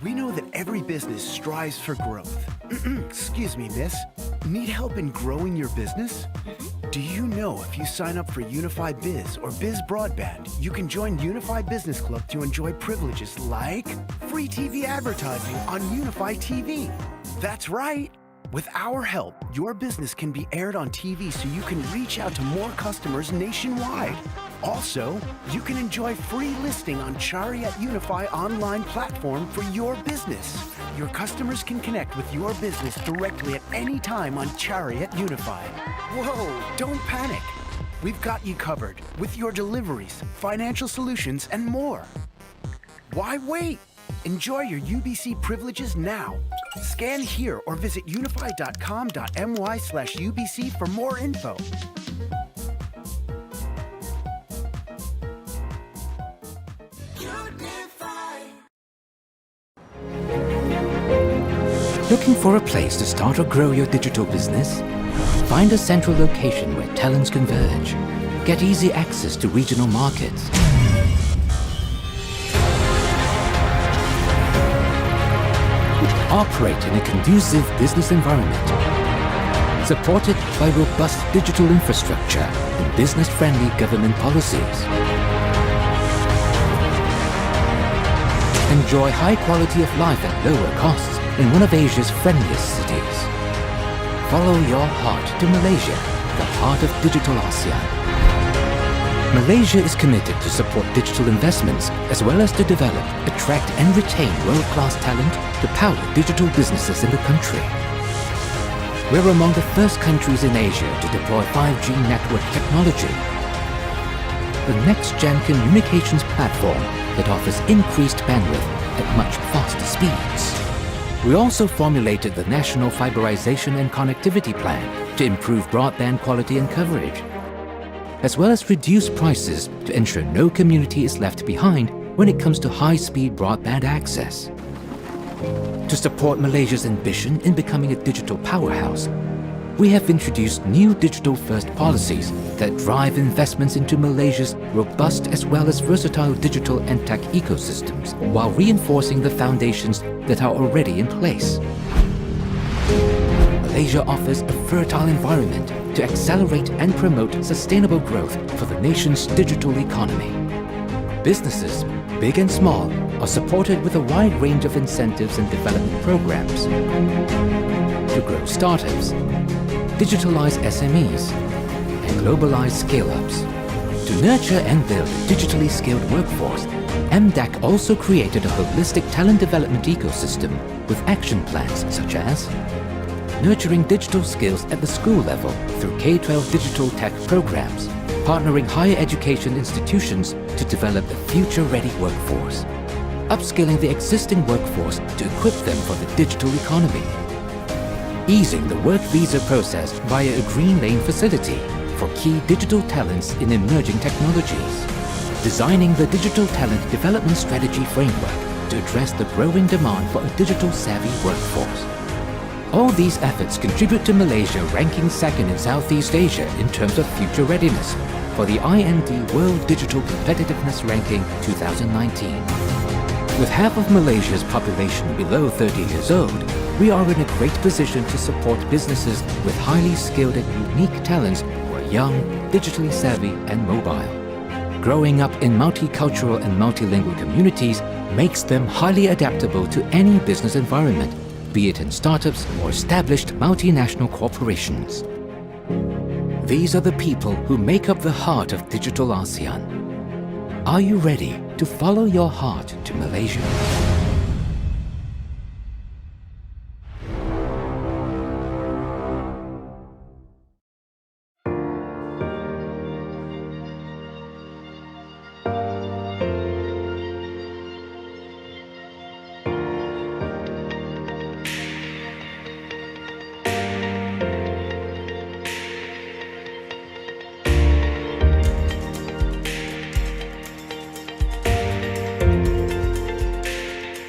We know that every business strives for growth. Excuse me, miss. Need help in growing your business? Do you know if you sign up for Unifi Biz or Biz Broadband, you can join Unifi Business Club to enjoy privileges like free TV advertising on Unifi TV? That's right. With our help, your business can be aired on TV so you can reach out to more customers nationwide. Also, you can enjoy free listing on Chariot Unifi online platform for your business. Your customers can connect with your business directly at any time on Chariot Unifi. Whoa, don't panic. We've got you covered with your deliveries, financial solutions, and more. Why wait? Enjoy your UBC privileges now. Scan here or visit unifi.com.my/UBC for more info. Looking for a place to start or grow your digital business? Find a central location where talents converge. Get easy access to regional markets. Operate in a conducive business environment. Supported by robust digital infrastructure and business-friendly government policies. Enjoy high quality of life at lower costs in one of Asia's friendliest cities. Follow your heart to Malaysia, the heart of digital ASEAN. Malaysia is committed to support digital investments as well as to develop, attract and retain world-class talent to power digital businesses in the country. We're among the first countries in Asia to deploy 5G network technology, the next-gen communications platform that offers increased bandwidth at much faster speeds. We also formulated the National Fiberization and Connectivity Plan to improve broadband quality and coverage, as well as reduce prices to ensure no community is left behind when it comes to high-speed broadband access. To support Malaysia's ambition in becoming a digital powerhouse, we have introduced new digital-first policies that drive investments into Malaysia's robust as well as versatile digital and tech ecosystems while reinforcing the foundations that are already in place. Malaysia offers a fertile environment to accelerate and promote sustainable growth for the nation's digital economy. Businesses, big and small, are supported with a wide range of incentives and development programs to grow startups, digitalize SMEs, and globalize scale-ups. To nurture and build a digitally skilled workforce, MDAC also created a holistic talent development ecosystem with action plans such as nurturing digital skills at the school level through K-12 digital tech programs, partnering higher education institutions to develop a future-ready workforce, upskilling the existing workforce to equip them for the digital economy, easing the work visa process via a green lane facility for key digital talents in emerging technologies, designing the digital talent development strategy framework to address the growing demand for a digital-savvy workforce. All these efforts contribute to Malaysia ranking second in Southeast Asia in terms of future readiness for the IND World Digital Competitiveness Ranking 2019. With half of Malaysia's population below 30 years old, we are in a great position to support businesses with highly skilled and unique talents who are young, digitally savvy and mobile. Growing up in multicultural and multilingual communities makes them highly adaptable to any business environment, be it in startups or established multinational corporations. These are the people who make up the heart of digital ASEAN. Are you ready to follow your heart to Malaysia?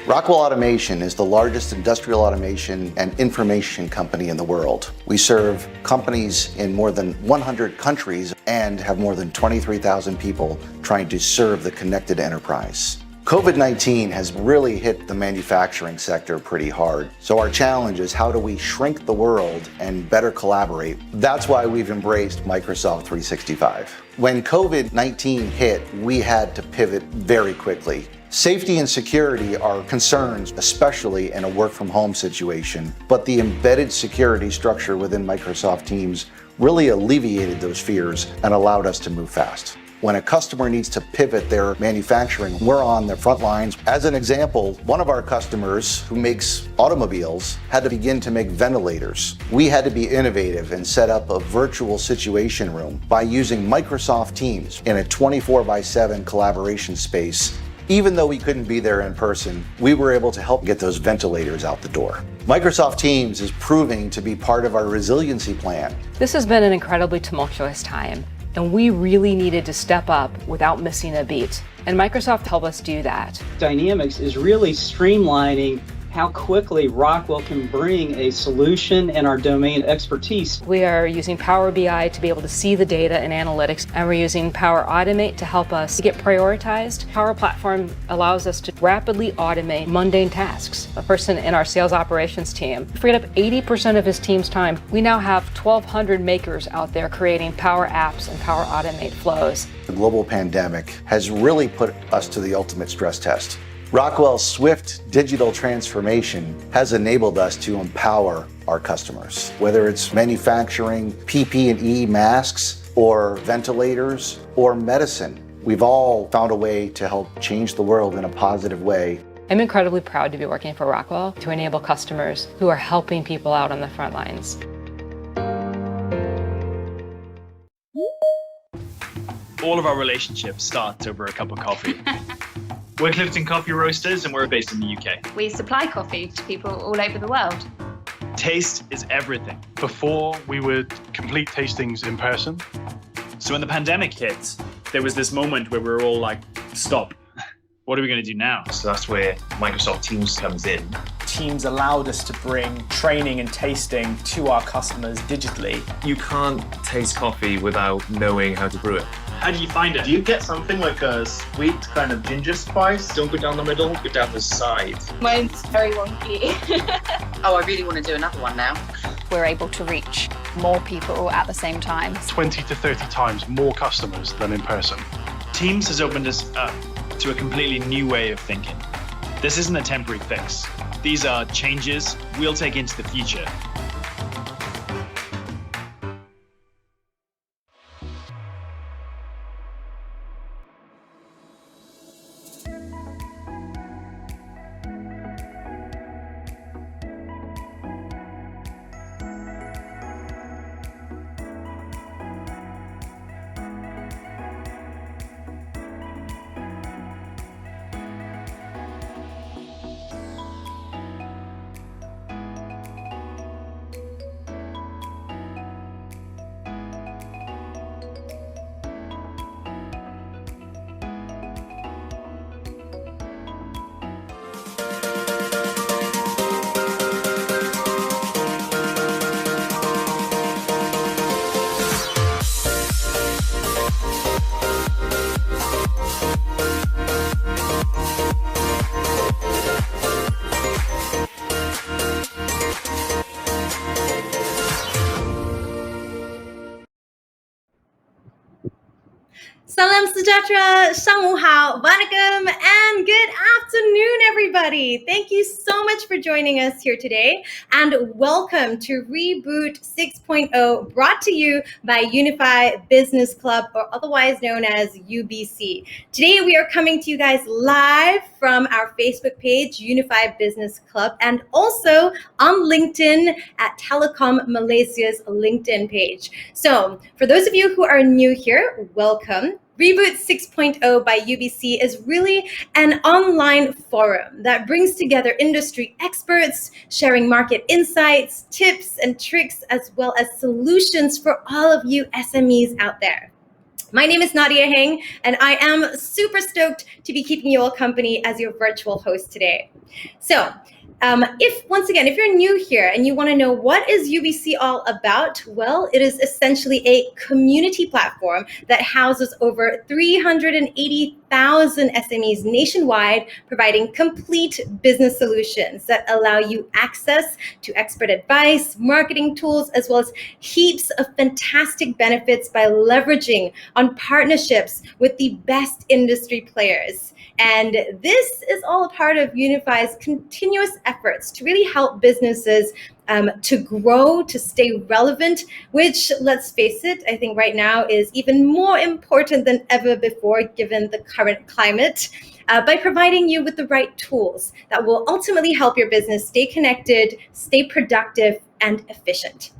Rockwell Automation is the largest industrial automation and information company in the world. We serve companies in more than 100 countries and have more than 23,000 people trying to serve the connected enterprise. COVID-19 has really hit the manufacturing sector pretty hard. So our challenge is, how do we shrink the world and better collaborate? That's why we've embraced Microsoft 365. When COVID-19 hit, we had to pivot very quickly. Safety and security are concerns, especially in a work from home situation, but the embedded security structure within Microsoft Teams really alleviated those fears and allowed us to move fast. When a customer needs to pivot their manufacturing, we're on the front lines. As an example, one of our customers who makes automobiles had to begin to make ventilators. We had to be innovative and set up a virtual situation room by using Microsoft Teams in a 24/7 collaboration space. Even though we couldn't be there in person, we were able to help get those ventilators out the door. Microsoft Teams is proving to be part of our resiliency plan. This has been an incredibly tumultuous time, and we really needed to step up without missing a beat. And Microsoft helped us do that. Dynamics is really streamlining how quickly Rockwell can bring a solution and our domain expertise. We are using Power BI to be able to see the data and analytics, and we're using Power Automate to help us get prioritized. Power Platform allows us to rapidly automate mundane tasks. A person in our sales operations team freed up 80% of his team's time. We now have 1,200 makers out there creating Power Apps and Power Automate flows. The global pandemic has really put us to the ultimate stress test. Rockwell's swift digital transformation has enabled us to empower our customers. Whether it's manufacturing PPE masks or ventilators or medicine, we've all found a way to help change the world in a positive way. I'm incredibly proud to be working for Rockwell to enable customers who are helping people out on the front lines. All of our relationships start over a cup of coffee. We're Clifton Coffee Roasters and we're based in the UK. We supply coffee to people all over the world. Taste is everything. Before, we would complete tastings in person. So when the pandemic hit, there was this moment where we were all like, stop. What are we going to do now? So that's where Microsoft Teams comes in. Teams allowed us to bring training and tasting to our customers digitally. You can't taste coffee without knowing how to brew it. How do you find it? Do you get something like a sweet kind of ginger spice? Don't go down the middle, go down the side. Mine's very wonky. Oh, I really want to do another one now. We're able to reach more people at the same time. 20 to 30 times more customers than in person. Teams has opened us up to a completely new way of thinking. This isn't a temporary fix. These are changes we'll take into the future. Salam Sejahtera, 上午好, Vanakkam, and good afternoon, everybody. Thank you so much for joining us here today, and welcome to Reboot 6.0, brought to you by Unifi Business Club, or otherwise known as UBC. Today, we are coming to you guys live from our Facebook page, Unifi Business Club, and also on LinkedIn at Telecom Malaysia's LinkedIn page. So, for those of you who are new here, welcome. Reboot 6.0 by UBC is really an online forum that brings together industry experts, sharing market insights, tips and tricks, as well as solutions for all of you SMEs out there. My name is Nadia Heng, and I am super stoked to be keeping you all company as your virtual host today. So, if you're new here and you want to know what is UBC all about, well, it is essentially a community platform that houses over 380 1,000 SMEs nationwide, providing complete business solutions that allow you access to expert advice, marketing tools, as well as heaps of fantastic benefits by leveraging on partnerships with the best industry players. And this is all a part of Unifi's continuous efforts to really help businesses to grow, to stay relevant, which, let's face it, I think right now is even more important than ever before given the current climate, by providing you with the right tools that will ultimately help your business stay connected, stay productive, and efficient.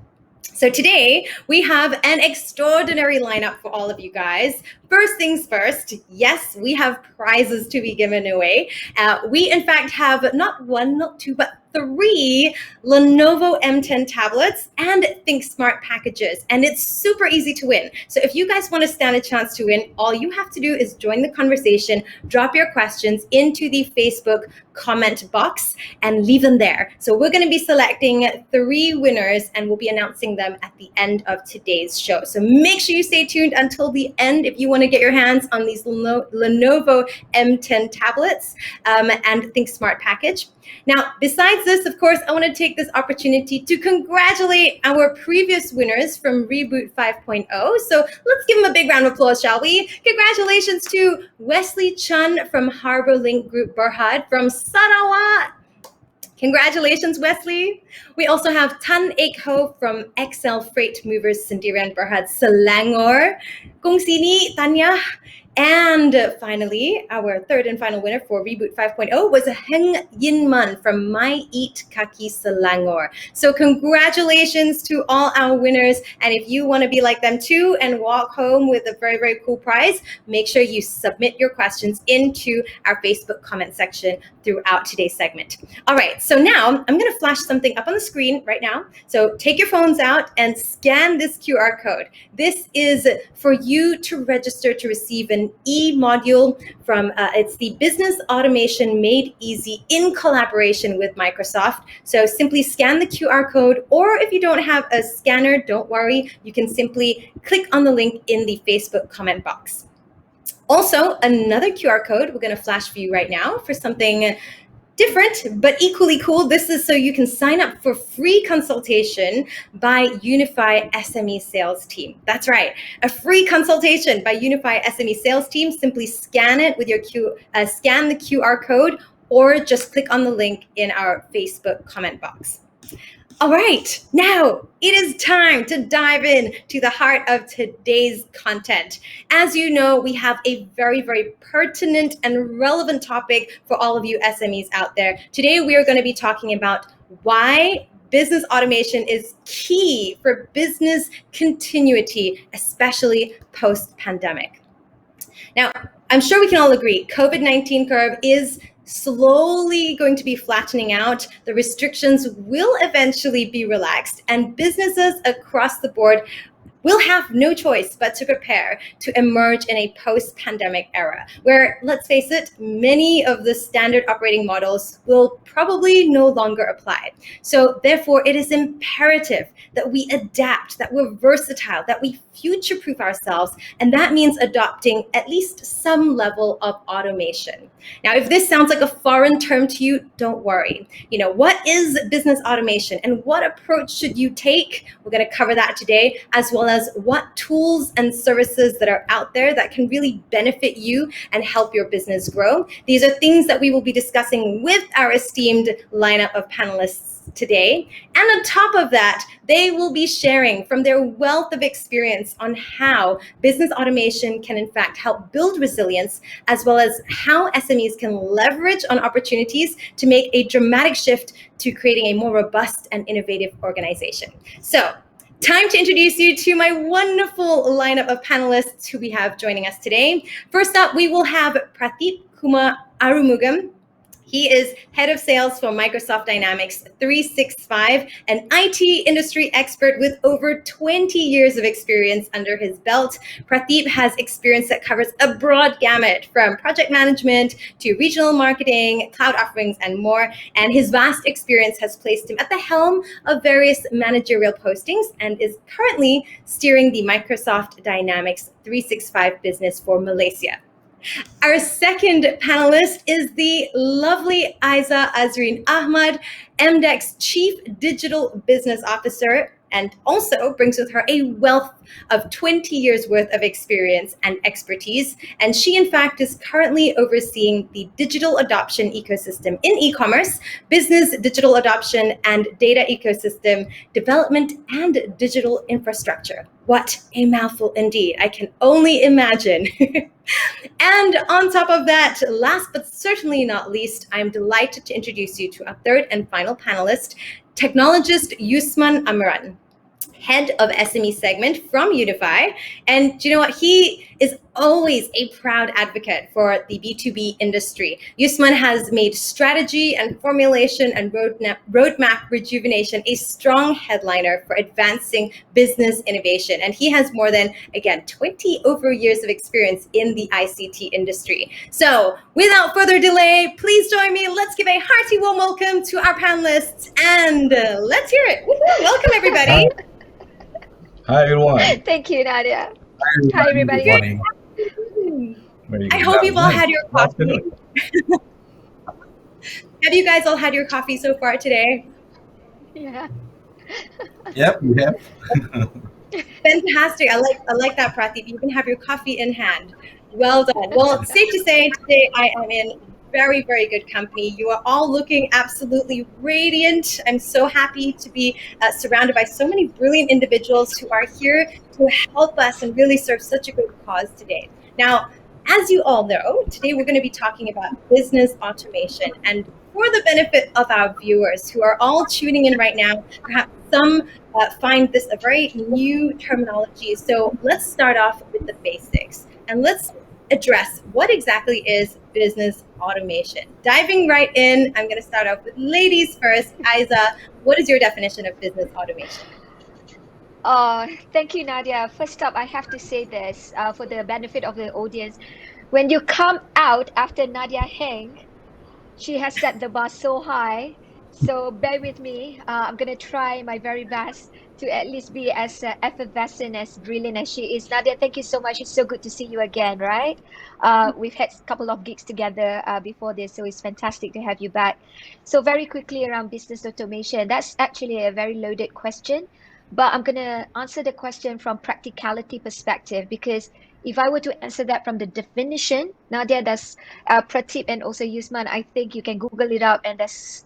So today we have an extraordinary lineup for all of you guys. First things first, yes, we have prizes to be given away. We in fact have not one, not two, but 3 Lenovo M10 tablets and Think Smart packages, and it's super easy to win. So if you guys want to stand a chance to win, all you have to do is join the conversation, drop your questions into the Facebook comment box and leave them there. So we're going to be selecting 3 winners and we'll be announcing them at the end of today's show. So make sure you stay tuned until the end if you want to get your hands on these Lenovo M10 tablets and Think Smart package. Now, besides this, of course, I want to take this opportunity to congratulate our previous winners from Reboot 5.0. So let's give them a big round of applause, shall we? Congratulations to Wesley Chun from Harbor Link Group Berhad from Sarawak. Congratulations, Wesley. We also have Tan Ek Ho from XL Freight Movers Sendirian Berhad Selangor. Kong Sini, Tanya. And finally, our third and final winner for Reboot 5.0 was Heng Yin Man from My Eat Kaki Selangor. So congratulations to all our winners. And if you want to be like them too and walk home with a very, very cool prize, make sure you submit your questions into our Facebook comment section throughout today's segment. All right, so now I'm going to flash something up on the screen right now. So take your phones out and scan this QR code. This is for you to register to receive an e-module from, it's the Business Automation Made Easy in collaboration with Microsoft. So simply scan the QR code, or if you don't have a scanner, don't worry, you can simply click on the link in the Facebook comment box. Also, another QR code we're going to flash for you right now for something different, but equally cool. This is so you can sign up for free consultation by Unifi SME Sales Team. That's right, a free consultation by Unifi SME Sales Team. Simply scan it with your scan the QR code, or just click on the link in our Facebook comment box. All right, now it is time to dive in to the heart of today's content. As you know, we have a very, very pertinent and relevant topic for all of you SMEs out there. Today, we are going to be talking about why business automation is key for business continuity, especially post-pandemic. Now, I'm sure we can all agree, COVID-19 curve is slowly going to be flattening out. The restrictions will eventually be relaxed, and businesses across the board will have no choice but to prepare to emerge in a post-pandemic era where, let's face it, many of the standard operating models will probably no longer apply. So therefore, it is imperative that we adapt, that we're versatile, that we future-proof ourselves, and that means adopting at least some level of automation. Now, if this sounds like a foreign term to you, don't worry. You know, what is business automation and what approach should you take? We're going to cover that today, as well as what tools and services that are out there that can really benefit you and help your business grow. These are things that we will be discussing with our esteemed lineup of panelists today. And on top of that, they will be sharing from their wealth of experience on how business automation can in fact help build resilience, as well as how SMEs can leverage on opportunities to make a dramatic shift to creating a more robust and innovative organization. So, time to introduce you to my wonderful lineup of panelists who we have joining us today. First up, we will have Pradeep Kumar Arumugam. He is head of sales for Microsoft Dynamics 365, an IT industry expert with over 20 years of experience under his belt. Pradeep has experience that covers a broad gamut from project management to regional marketing, cloud offerings, and more. And his vast experience has placed him at the helm of various managerial postings and is currently steering the Microsoft Dynamics 365 business for Malaysia. Our second panelist is the lovely Aiza Azreen Ahmad, MDEC's Chief Digital Business Officer, and also brings with her a wealth of 20 years worth of experience and expertise. And she, in fact, is currently overseeing the digital adoption ecosystem in e-commerce, business digital adoption and data ecosystem development, and digital infrastructure. What a mouthful indeed. I can only imagine. And on top of that, last but certainly not least, I'm delighted to introduce you to our third and final panelist, technologist Yusman Amran, head of SME segment from Unifi. And you know what? He is always a proud advocate for the B2B industry. Yusman has made strategy and formulation and roadmap rejuvenation a strong headliner for advancing business innovation. And he has more than, again, 20 over years of experience in the ICT industry. So without further delay, please join me. Let's give a hearty warm welcome to our panelists and let's hear it. Woo-hoo. Welcome, everybody. Hi, everyone. Thank you, Nadia. Hi, everybody. Good morning. I hope you've all had your coffee. Have you guys all had your coffee so far today? Yeah. Yep, we have. Fantastic. I like that, Pradeep. You can have your coffee in hand. Well done. Well, safe to say today I am in very, very good company. You are all looking absolutely radiant. I'm so happy to be surrounded by so many brilliant individuals who are here to help us and really serve such a good cause today. Now, as you all know, today we're going to be talking about business automation. And for the benefit of our viewers who are all tuning in right now, perhaps some find this a very new terminology. So let's start off with the basics and let's address what exactly is business automation. Diving right in, I'm going to start off with ladies first. Aiza, what is your definition of business automation? Thank you, Nadia. First up, I have to say this for the benefit of the audience. When you come out after Nadia Heng, she has set the bar so high. So bear with me. I'm going to try my very best to at least be as effervescent, as brilliant as she is. Nadia, thank you so much. It's so good to see you again, right? We've had a couple of gigs together before this, so it's fantastic to have you back. So very quickly around business automation, that's actually a very loaded question. But I'm going to answer the question from practicality perspective, because if I were to answer that from the definition, Nadia, that's Prateep and also Yusman, I think you can Google it up, and there's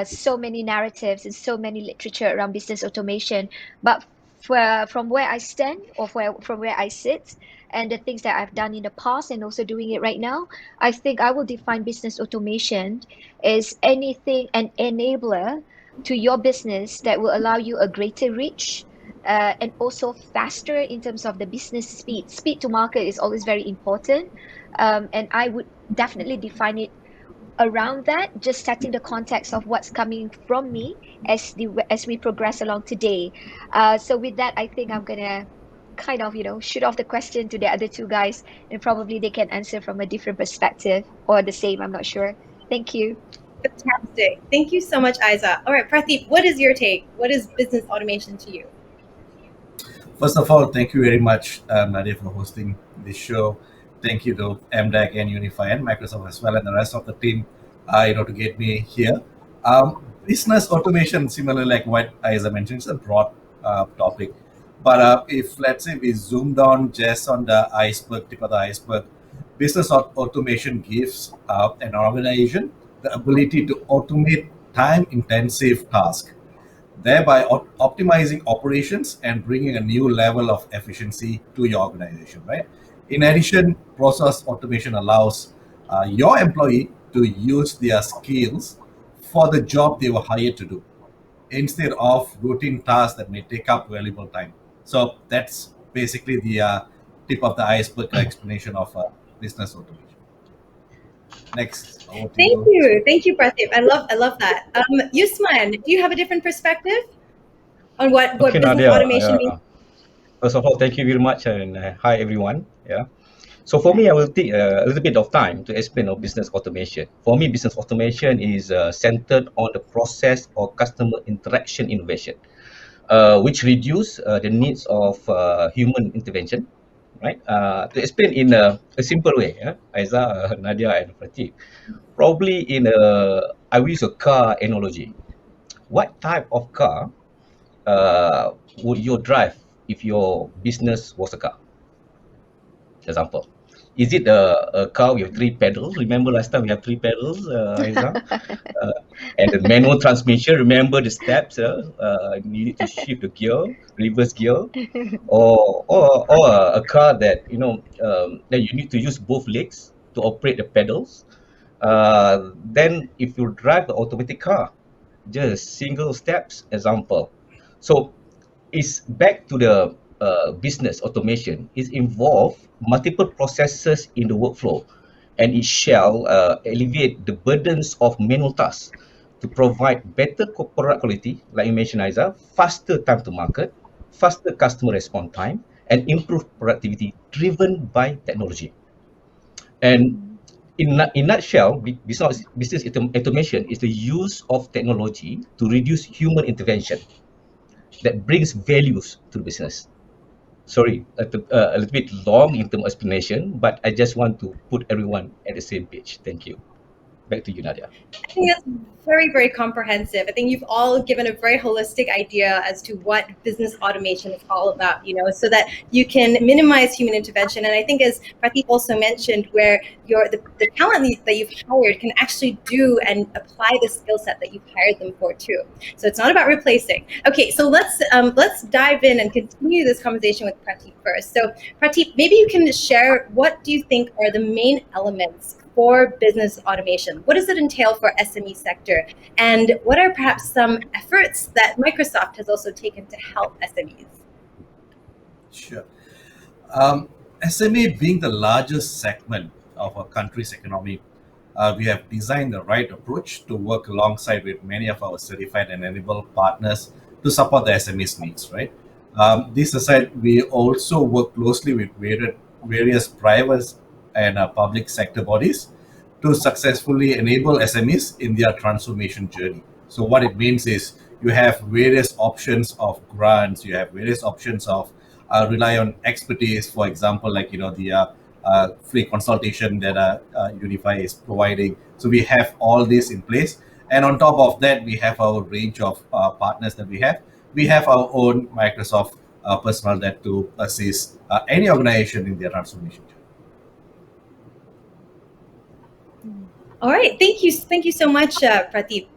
so many narratives and so many literature around business automation. But from where I stand or from where I sit and the things that I've done in the past and also doing it right now, I think I will define business automation as anything, an enabler to your business that will allow you a greater reach and also faster in terms of the business speed. Speed to market is always very important. And I would definitely define it around that, just setting the context of what's coming from me as we progress along today. So with that, I think I'm gonna kind of, shoot off the question to the other two guys, and probably they can answer from a different perspective or the same, I'm not sure. Thank you. Fantastic. Thank you so much, Aiza. All right, Pradeep, what is your take? What is business automation to you? First of all, thank you very much, Nadia, for hosting this show. Thank you to MDEC and Unifi and Microsoft as well, and the rest of the team, to get me here. Business automation, similarly like what Aiza mentioned, is a broad topic. But if, let's say, we zoom down just on the iceberg, tip of the iceberg, business automation gives an organization the ability to automate time-intensive tasks, thereby optimizing operations and bringing a new level of efficiency to your organization, right? In addition, process automation allows your employee to use their skills for the job they were hired to do, instead of routine tasks that may take up valuable time. So that's basically the tip of the iceberg explanation of business automation. Next, over to Thank you, Pradeep. I love that. Yusman, do you have a different perspective on what business Nadia, automation means? First of all, thank you very much, and hi everyone. Yeah. So for me, I will take a little bit of time to explain of business automation. For me, business automation is centered on the process or customer interaction innovation, which reduce the needs of human intervention, right? To explain in a simple way, Aiza, Nadia, and Pratik, probably I will use a car analogy. What type of car would you drive if your business was a car? Example. Is it a car with three pedals? Remember last time we have three pedals, Aiza? And the manual transmission, remember the steps, you need to shift the gear, reverse gear, or a car that that you need to use both legs to operate the pedals. Then if you drive the automatic car, just single steps example. So it's back to the business automation. It involve multiple processes in the workflow, and it shall alleviate the burdens of manual tasks to provide better product quality, like you mentioned, Isa, faster time to market, faster customer response time, and improved productivity driven by technology. And in nutshell, business automation is the use of technology to reduce human intervention that brings values to the business. Sorry, a little bit long in term of explanation, but I just want to put everyone at the same page. Thank you. Back to you, Nadia. I think that's very, very comprehensive. I think you've all given a very holistic idea as to what business automation is all about, so that you can minimize human intervention. And I think, as Pratik also mentioned, where the talent that you've hired can actually do and apply the skill set that you've hired them for too. So it's not about replacing. Okay, so let's dive in and continue this conversation with Pratik first. So Pratik, maybe you can share, what do you think are the main elements for business automation? What does it entail for SME sector? And what are perhaps some efforts that Microsoft has also taken to help SMEs? Sure. SME being the largest segment of a country's economy, we have designed the right approach to work alongside with many of our certified and enabled partners to support the SMEs needs, right? This aside, we also work closely with various private and public sector bodies to successfully enable SMEs in their transformation journey. So what it means is you have various options of grants, you have various options of rely on expertise, for example, like the free consultation that Unifi is providing. So we have all this in place, and on top of that, we have our range of partners that we have. We have our own Microsoft personnel that to assist any organization in their transformation journey. All right, thank you so much, Pratik.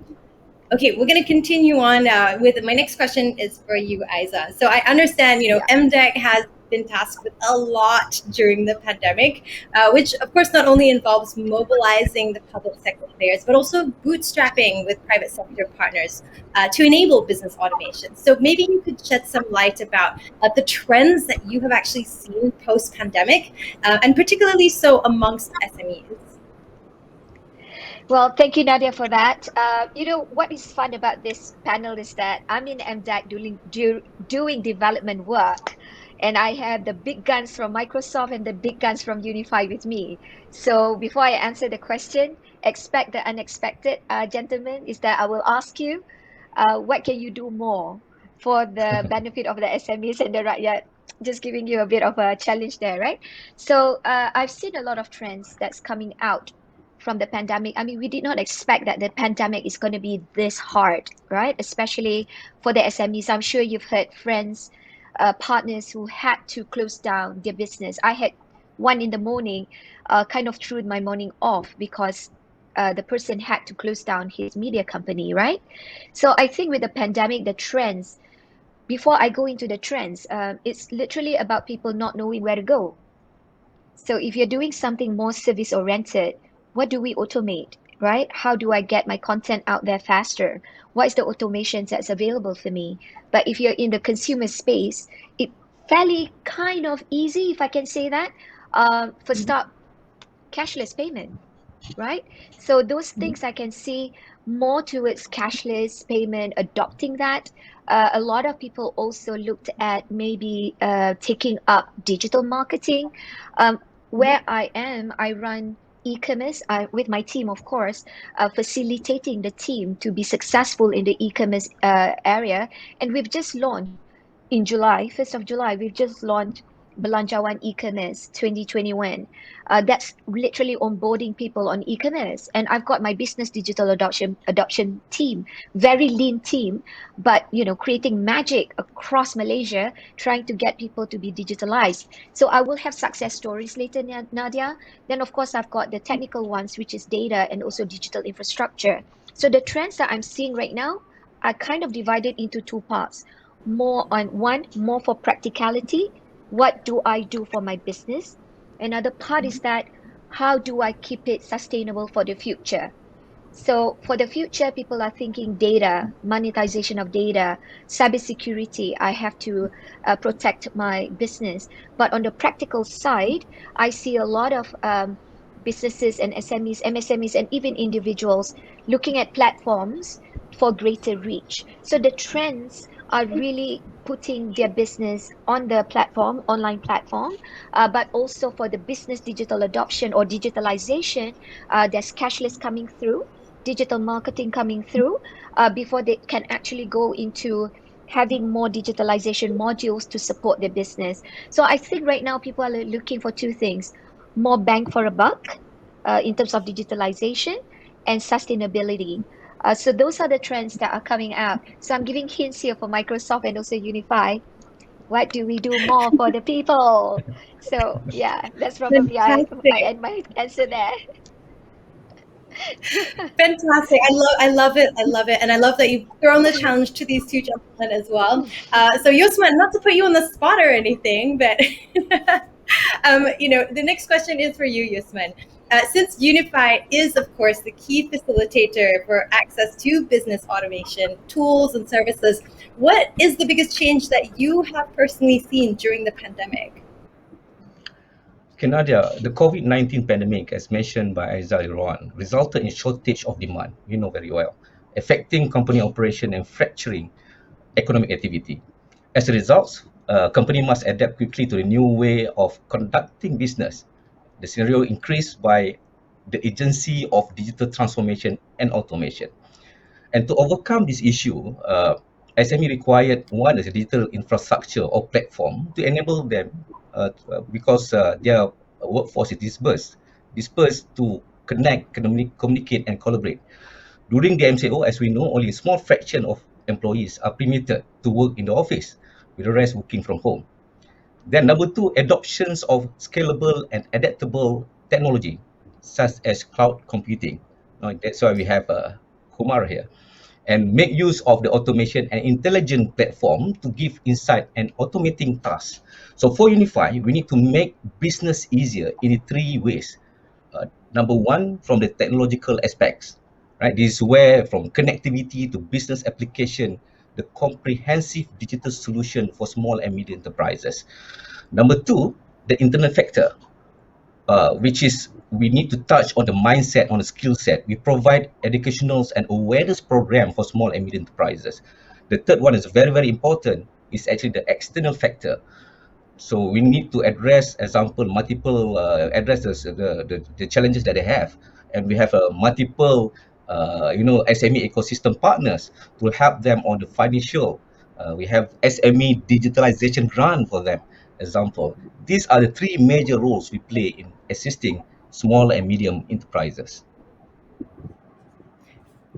Okay, we're going to continue on with my next question is for you, Aiza. So I understand, MDEC has been tasked with a lot during the pandemic, which of course not only involves mobilizing the public sector players, but also bootstrapping with private sector partners to enable business automation. So maybe you could shed some light about the trends that you have actually seen post-pandemic, and particularly so amongst SMEs. Well, thank you, Nadia, for that. What is fun about this panel is that I'm in MDAC doing development work, and I have the big guns from Microsoft and the big guns from Unifi with me. So before I answer the question, expect the unexpected, gentlemen, is that I will ask you, what can you do more for the benefit of the SMEs and the rakyat? Just giving you a bit of a challenge there, right? So I've seen a lot of trends that's coming out from the pandemic. I mean, we did not expect that the pandemic is going to be this hard, right? Especially for the SMEs. I'm sure you've heard friends, partners who had to close down their business. I had one in the morning, kind of threw my morning off because the person had to close down his media company, right? So I think with the pandemic, the trends, before I go into the trends, it's literally about people not knowing where to go. So if you're doing something more service oriented, what do we automate, right? How do I get my content out there faster? What is the automation that's available for me? But if you're in the consumer space, it's fairly kind of easy, if I can say that. For start, cashless payment, right? So those things I can see more towards cashless payment, adopting that. A lot of people also looked at maybe taking up digital marketing. Where I am, I run e-commerce with my team, of course, facilitating the team to be successful in the e-commerce area. And we've just launched in July, 1st of July, we've just launched Belanjawan e-commerce 2021. That's literally onboarding people on e-commerce. And I've got my business digital adoption team, very lean team, but creating magic across Malaysia, trying to get people to be digitalized. So I will have success stories later, Nadia. Then of course I've got the technical ones, which is data and also digital infrastructure. So the trends that I'm seeing right now are kind of divided into two parts. More for practicality. What do I do for my business? Another part is that how do I keep it sustainable for the future? So for the future, people are thinking data, monetization of data, cybersecurity. I have to protect my business. But on the practical side, I see a lot of businesses and SMEs, MSMEs, and even individuals looking at platforms for greater reach. So the trends are really putting their business on the platform, online platform, but also for the business digital adoption or digitalization, there's cashless coming through, digital marketing coming through, before they can actually go into having more digitalization modules to support their business. So I think right now people are looking for two things: more bang for a buck in terms of digitalization and sustainability. So those are the trends that are coming out. So I'm giving hints here for Microsoft and also Unify. What do we do more for the people? So yeah, that's probably I Fantastic. end my answer there. Fantastic. I love it. I love it. And I love that you've thrown the challenge to these two gentlemen as well. So Yusman, not to put you on the spot or anything, but the next question is for you, Yusman. Since Unify is, of course, the key facilitator for access to business automation tools and services, what is the biggest change that you have personally seen during the pandemic? Okay, Nadia, the COVID-19 pandemic, as mentioned by Aizal earlier on, resulted in shortage of demand, you know very well, affecting company operation and fracturing economic activity. As a result, company must adapt quickly to the new way of conducting business. The scenario increased by the agency of digital transformation and automation. And to overcome this issue, SME required one is a digital infrastructure or platform to enable them because their workforce is dispersed to connect, communicate, and collaborate. During the MCO, as we know, only a small fraction of employees are permitted to work in the office, with the rest working from home. Then number two, adoptions of scalable and adaptable technology, such as cloud computing. That's why we have Kumar here. And make use of the automation and intelligent platform to give insight and automating tasks. So for Unify, we need to make business easier in three ways. Number one, from the technological aspects, right? This is where from connectivity to business application, the comprehensive digital solution for small and medium enterprises. Number two, the internal factor, which is we need to touch on the mindset, on the skill set. We provide educationals and awareness program for small and medium enterprises. The third one is very, very important, is actually the external factor. So we need to address, example, multiple address the challenges that they have, and we have a multiple SME ecosystem partners to help them on the financial. We have SME digitalization grant for them. Example, these are the three major roles we play in assisting small and medium enterprises.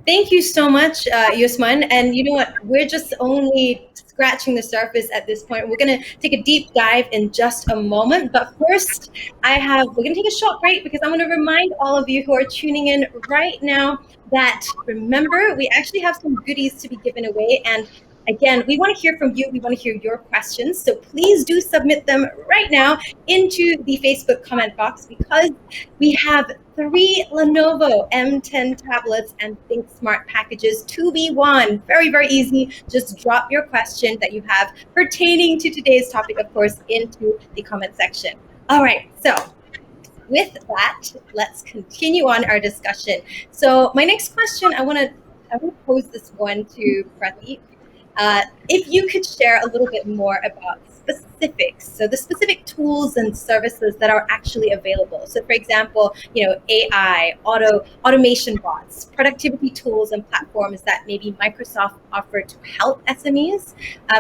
Thank you so much, Yusman. And you know what? We're just only scratching the surface at this point. We're going to take a deep dive in just a moment. But first, we're going to take a short break because I'm going to remind all of you who are tuning in right now that remember, we actually have some goodies to be given away. And again, we want to hear from you. We want to hear your questions. So please do submit them right now into the Facebook comment box because we have 3 Lenovo M10 tablets and Think Smart packages to be won. Very, very easy. Just drop your question that you have pertaining to today's topic, of course, into the comment section. All right, so with that, let's continue on our discussion. So my next question, I want to pose this one to Pradeep. If you could share a little bit more about specifics, so the specific tools and services that are actually available. So, for example, AI, automation bots, productivity tools and platforms that maybe Microsoft offer to help SMEs,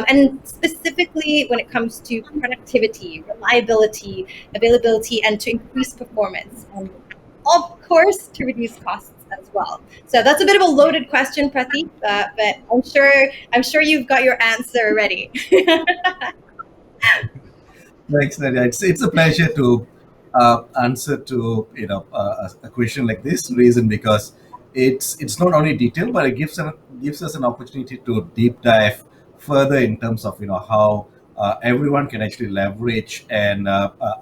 and specifically when it comes to productivity, reliability, availability, and to increase performance, and of course to reduce costs as well. So that's a bit of a loaded question, Pratik, but I'm sure you've got your answer ready. Thanks, Nadia. It's a pleasure to answer to a question like this. Reason because it's not only detailed, but it gives us an opportunity to deep dive further in terms of how everyone can actually leverage and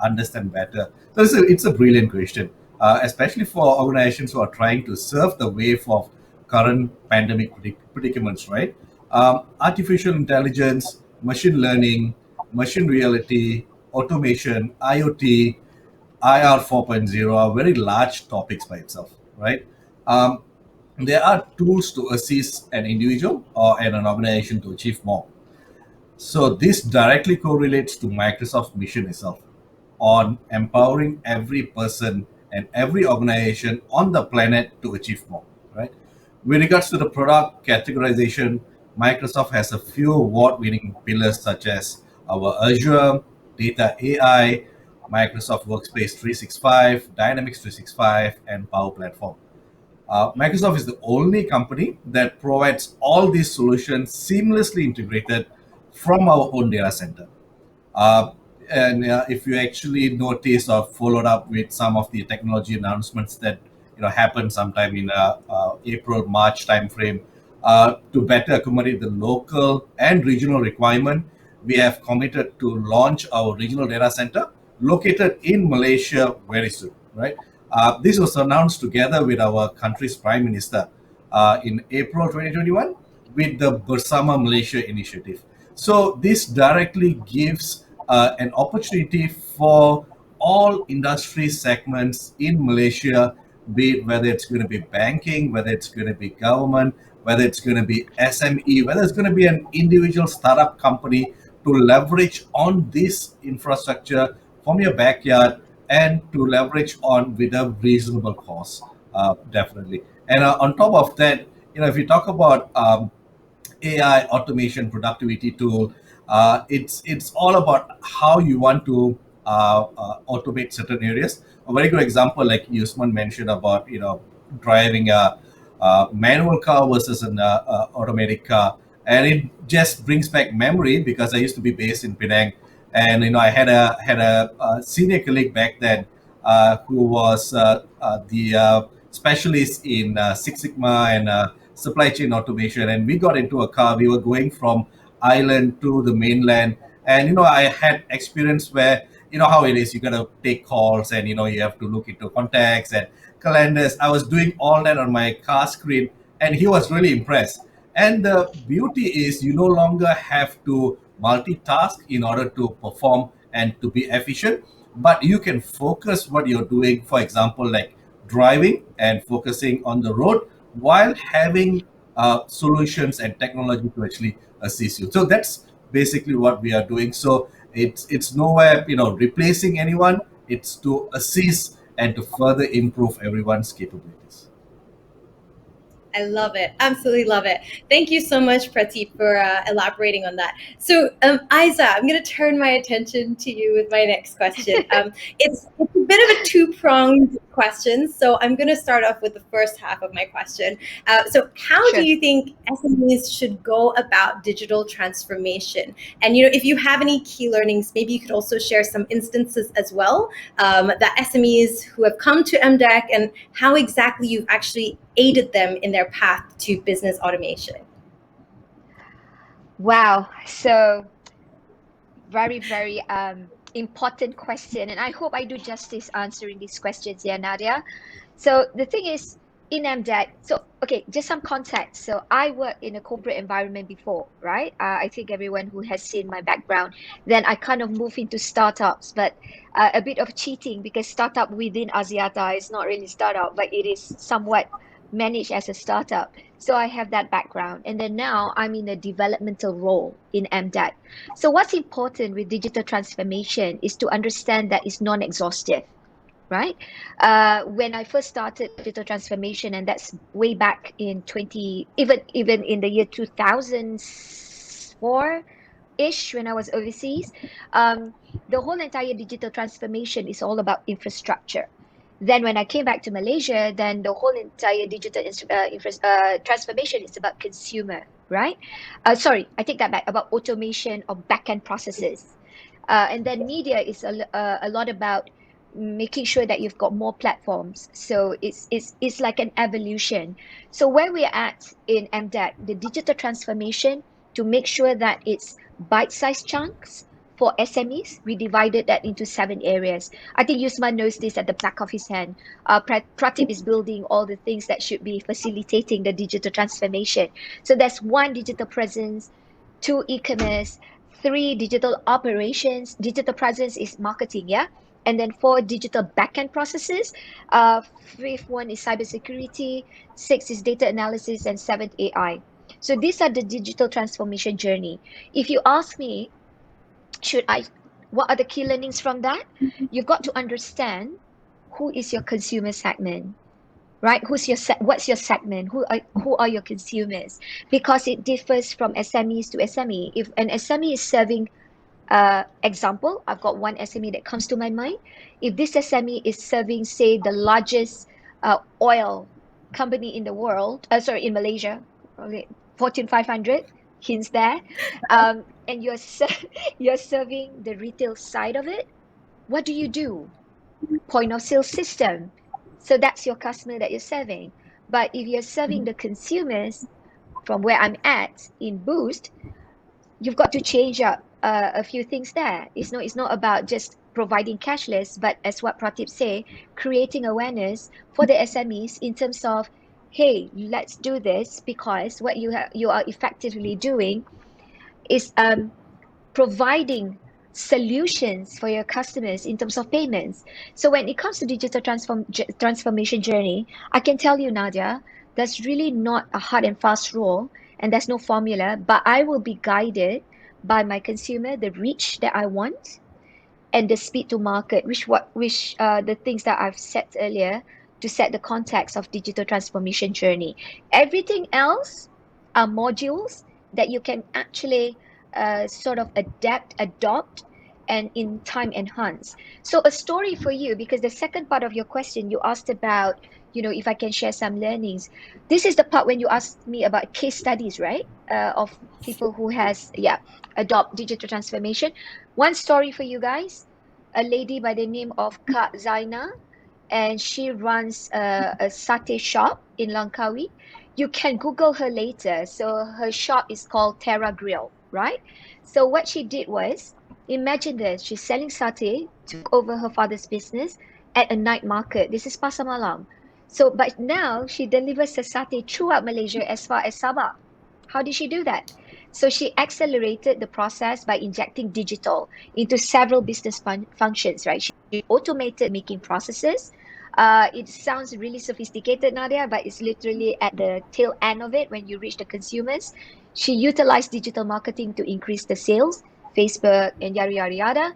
understand better. So it's a brilliant question, especially for organizations who are trying to surf the wave of current pandemic predicaments. Right, artificial intelligence, machine learning, machine reality, automation, IoT, IR 4.0 are very large topics by itself, right? Um, there are tools to assist an individual or an organization to achieve more. So this directly correlates to Microsoft's mission itself on empowering every person and every organization on the planet to achieve more, right? With regards to the product categorization, Microsoft has a few award-winning pillars such as our Azure, Data AI, Microsoft Workspace 365, Dynamics 365, and Power Platform. Microsoft is the only company that provides all these solutions seamlessly integrated from our own data center. Uh, and if you actually notice or followed up with some of the technology announcements that happened sometime in April March timeframe, to better accommodate the local and regional requirement, we have committed to launch our regional data center located in Malaysia very soon. Right, this was announced together with our country's prime minister in April 2021 with the Bersama Malaysia initiative. So this directly gives an opportunity for all industry segments in Malaysia, be it whether it's going to be banking, whether it's going to be government, whether it's going to be SME, whether it's going to be an individual startup company, to leverage on this infrastructure from your backyard and to leverage on with a reasonable cost, definitely. And on top of that, if you talk about AI automation productivity tool. It's all about how you want to automate certain areas. A very good example, like Yusman mentioned about driving a manual car versus an automatic car, and it just brings back memory because I used to be based in Penang, and I had a senior colleague back then who was the specialist in Six Sigma and supply chain automation, and we got into a car. We were going from island to the mainland, and I had experience where how it is. You gotta take calls, and you have to look into contacts and calendars. I was doing all that on my car screen, and he was really impressed. And the beauty is you no longer have to multitask in order to perform and to be efficient, but you can focus what you're doing. For example, like driving and focusing on the road while having solutions and technology to actually assist you. So that's basically what we are doing. So it's nowhere replacing anyone. It's to assist and to further improve everyone's capabilities. I love it. Absolutely love it. Thank you so much, Pratik, for elaborating on that. So, Isa, I'm going to turn my attention to you with my next question. It's a bit of a two-pronged question. So I'm going to start off with the first half of my question. So how do you think SMEs should go about digital transformation? And, if you have any key learnings, maybe you could also share some instances as well, that SMEs who have come to MDEC and how exactly you've actually aided them in their path to business automation. Wow. So very, very important question. And I hope I do justice answering these questions, yeah, Nadia. So the thing is, in MDEC, so okay, just some context. So I worked in a corporate environment before, right? I think everyone who has seen my background, then I kind of moved into startups, but a bit of cheating because startup within Axiata is not really startup, but it is somewhat managed as a startup. So I have that background. And then now I'm in a developmental role in MDAT. So what's important with digital transformation is to understand that it's non-exhaustive, right? When I first started digital transformation, and that's way back in 20, even in the year 2004-ish, when I was overseas, the whole entire digital transformation is all about infrastructure. Then when I came back to Malaysia, then the whole entire digital transformation is about consumer, right? Sorry, I take that back, about automation of back-end processes. And then media is a lot about making sure that you've got more platforms. So it's like an evolution. So where we're at in MDAT, the digital transformation, to make sure that it's bite-sized chunks for SMEs, we divided that into 7 areas. I think Yusman knows this at the back of his hand. Pratip is building all the things that should be facilitating the digital transformation. So there's 1, digital presence, 2, e-commerce, 3, digital operations. Digital presence is marketing, yeah? And then 4, digital backend processes. 5th one is cybersecurity. 6 is data analysis, and 7th, AI. So these are the digital transformation journey. If you ask me, what are the key learnings from that? You've got to understand who is your consumer segment, right? What's your segment? Who are your consumers? Because it differs from SMEs to SME. If an SME is serving, example, I've got one SME that comes to my mind. If this SME is serving, say, the largest oil company in the world, in Malaysia, okay, Fortune 500, hints there, and you're serving the retail side of it, what do? Point of sale system. So that's your customer that you're serving. But if you're serving the consumers, from where I'm at in Boost, you've got to change up a few things there. It's not about just providing cashless, but as what Pratip say, creating awareness for the SMEs in terms of, hey, let's do this, because what you are effectively doing is providing solutions for your customers in terms of payments. So when it comes to digital transformation journey, I can tell you, Nadia, there's really not a hard and fast rule, and there's no formula, but I will be guided by my consumer, the reach that I want, and the speed to market, which the things that I've said earlier, to set the context of digital transformation journey. Everything else are modules that you can actually sort of adopt, and in time enhance. So a story for you, because the second part of your question, you asked about, if I can share some learnings. This is the part when you asked me about case studies, right? Of people who has, adopt digital transformation. One story for you guys, a lady by the name of Kak Zaina, and she runs a satay shop in Langkawi. You can Google her later. So her shop is called Terra Grill, right? So what she did was, imagine this, she's selling satay, took over her father's business at a night market. This is Pasar Malam. So, but now she delivers her satay throughout Malaysia as far as Sabah. How did she do that? So she accelerated the process by injecting digital into several business functions, right? She automated making processes. It sounds really sophisticated, Nadia, but it's literally at the tail end of it when you reach the consumers. She utilized digital marketing to increase the sales, Facebook, and yada, yada, yada.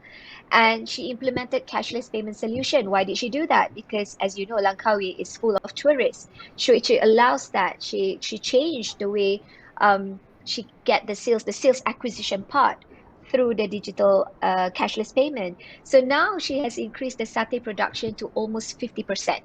And she implemented cashless payment solution. Why did she do that? Because, as you know, Langkawi is full of tourists. So she allows that. She changed the way she get the sales acquisition part through the digital cashless payment. So now she has increased the satay production to almost 50%.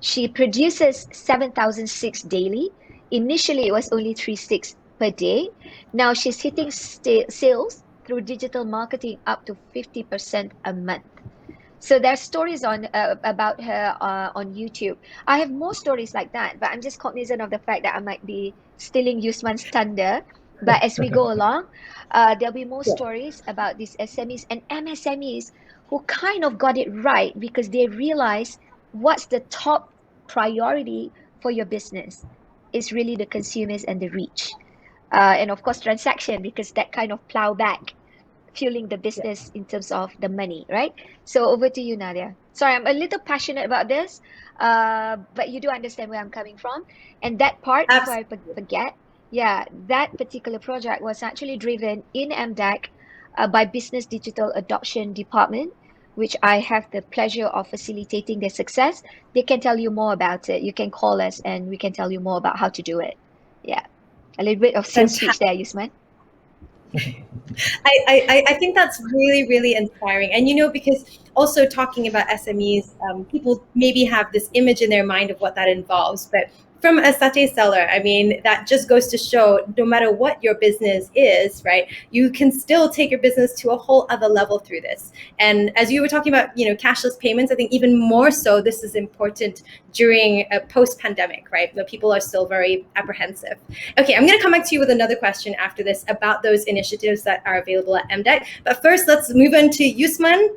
She produces 7,006 daily. Initially, it was only 3,600 per day. Now she's hitting sales through digital marketing up to 50% a month. So there's stories about her on YouTube. I have more stories like that, but I'm just cognizant of the fact that I might be stealing Yusman's thunder. But as we go along, there'll be more stories about these SMEs and MSMEs who kind of got it right, because they realize what's the top priority for your business. It's really the consumers and the reach. And of course, transaction, because that kind of plow back, fueling the business in terms of the money, right? So over to you, Nadia. Sorry, I'm a little passionate about this, but you do understand where I'm coming from. And that part, before I forget, yeah, that particular project was actually driven in MDAC by Business Digital Adoption Department, which I have the pleasure of facilitating their success. They can tell you more about it. You can call us and we can tell you more about how to do it. Yeah, a little bit of sales pitch there, Yusman. I think that's really, really inspiring. And, because also talking about SMEs, people maybe have this image in their mind of what that involves. But from a satay seller, I mean, that just goes to show no matter what your business is, right, you can still take your business to a whole other level through this. And as you were talking about, cashless payments, I think even more so, this is important during a post-pandemic, right? Where people are still very apprehensive. Okay, I'm going to come back to you with another question after this about those initiatives that are available at MDEC. But first, let's move on to Yusman.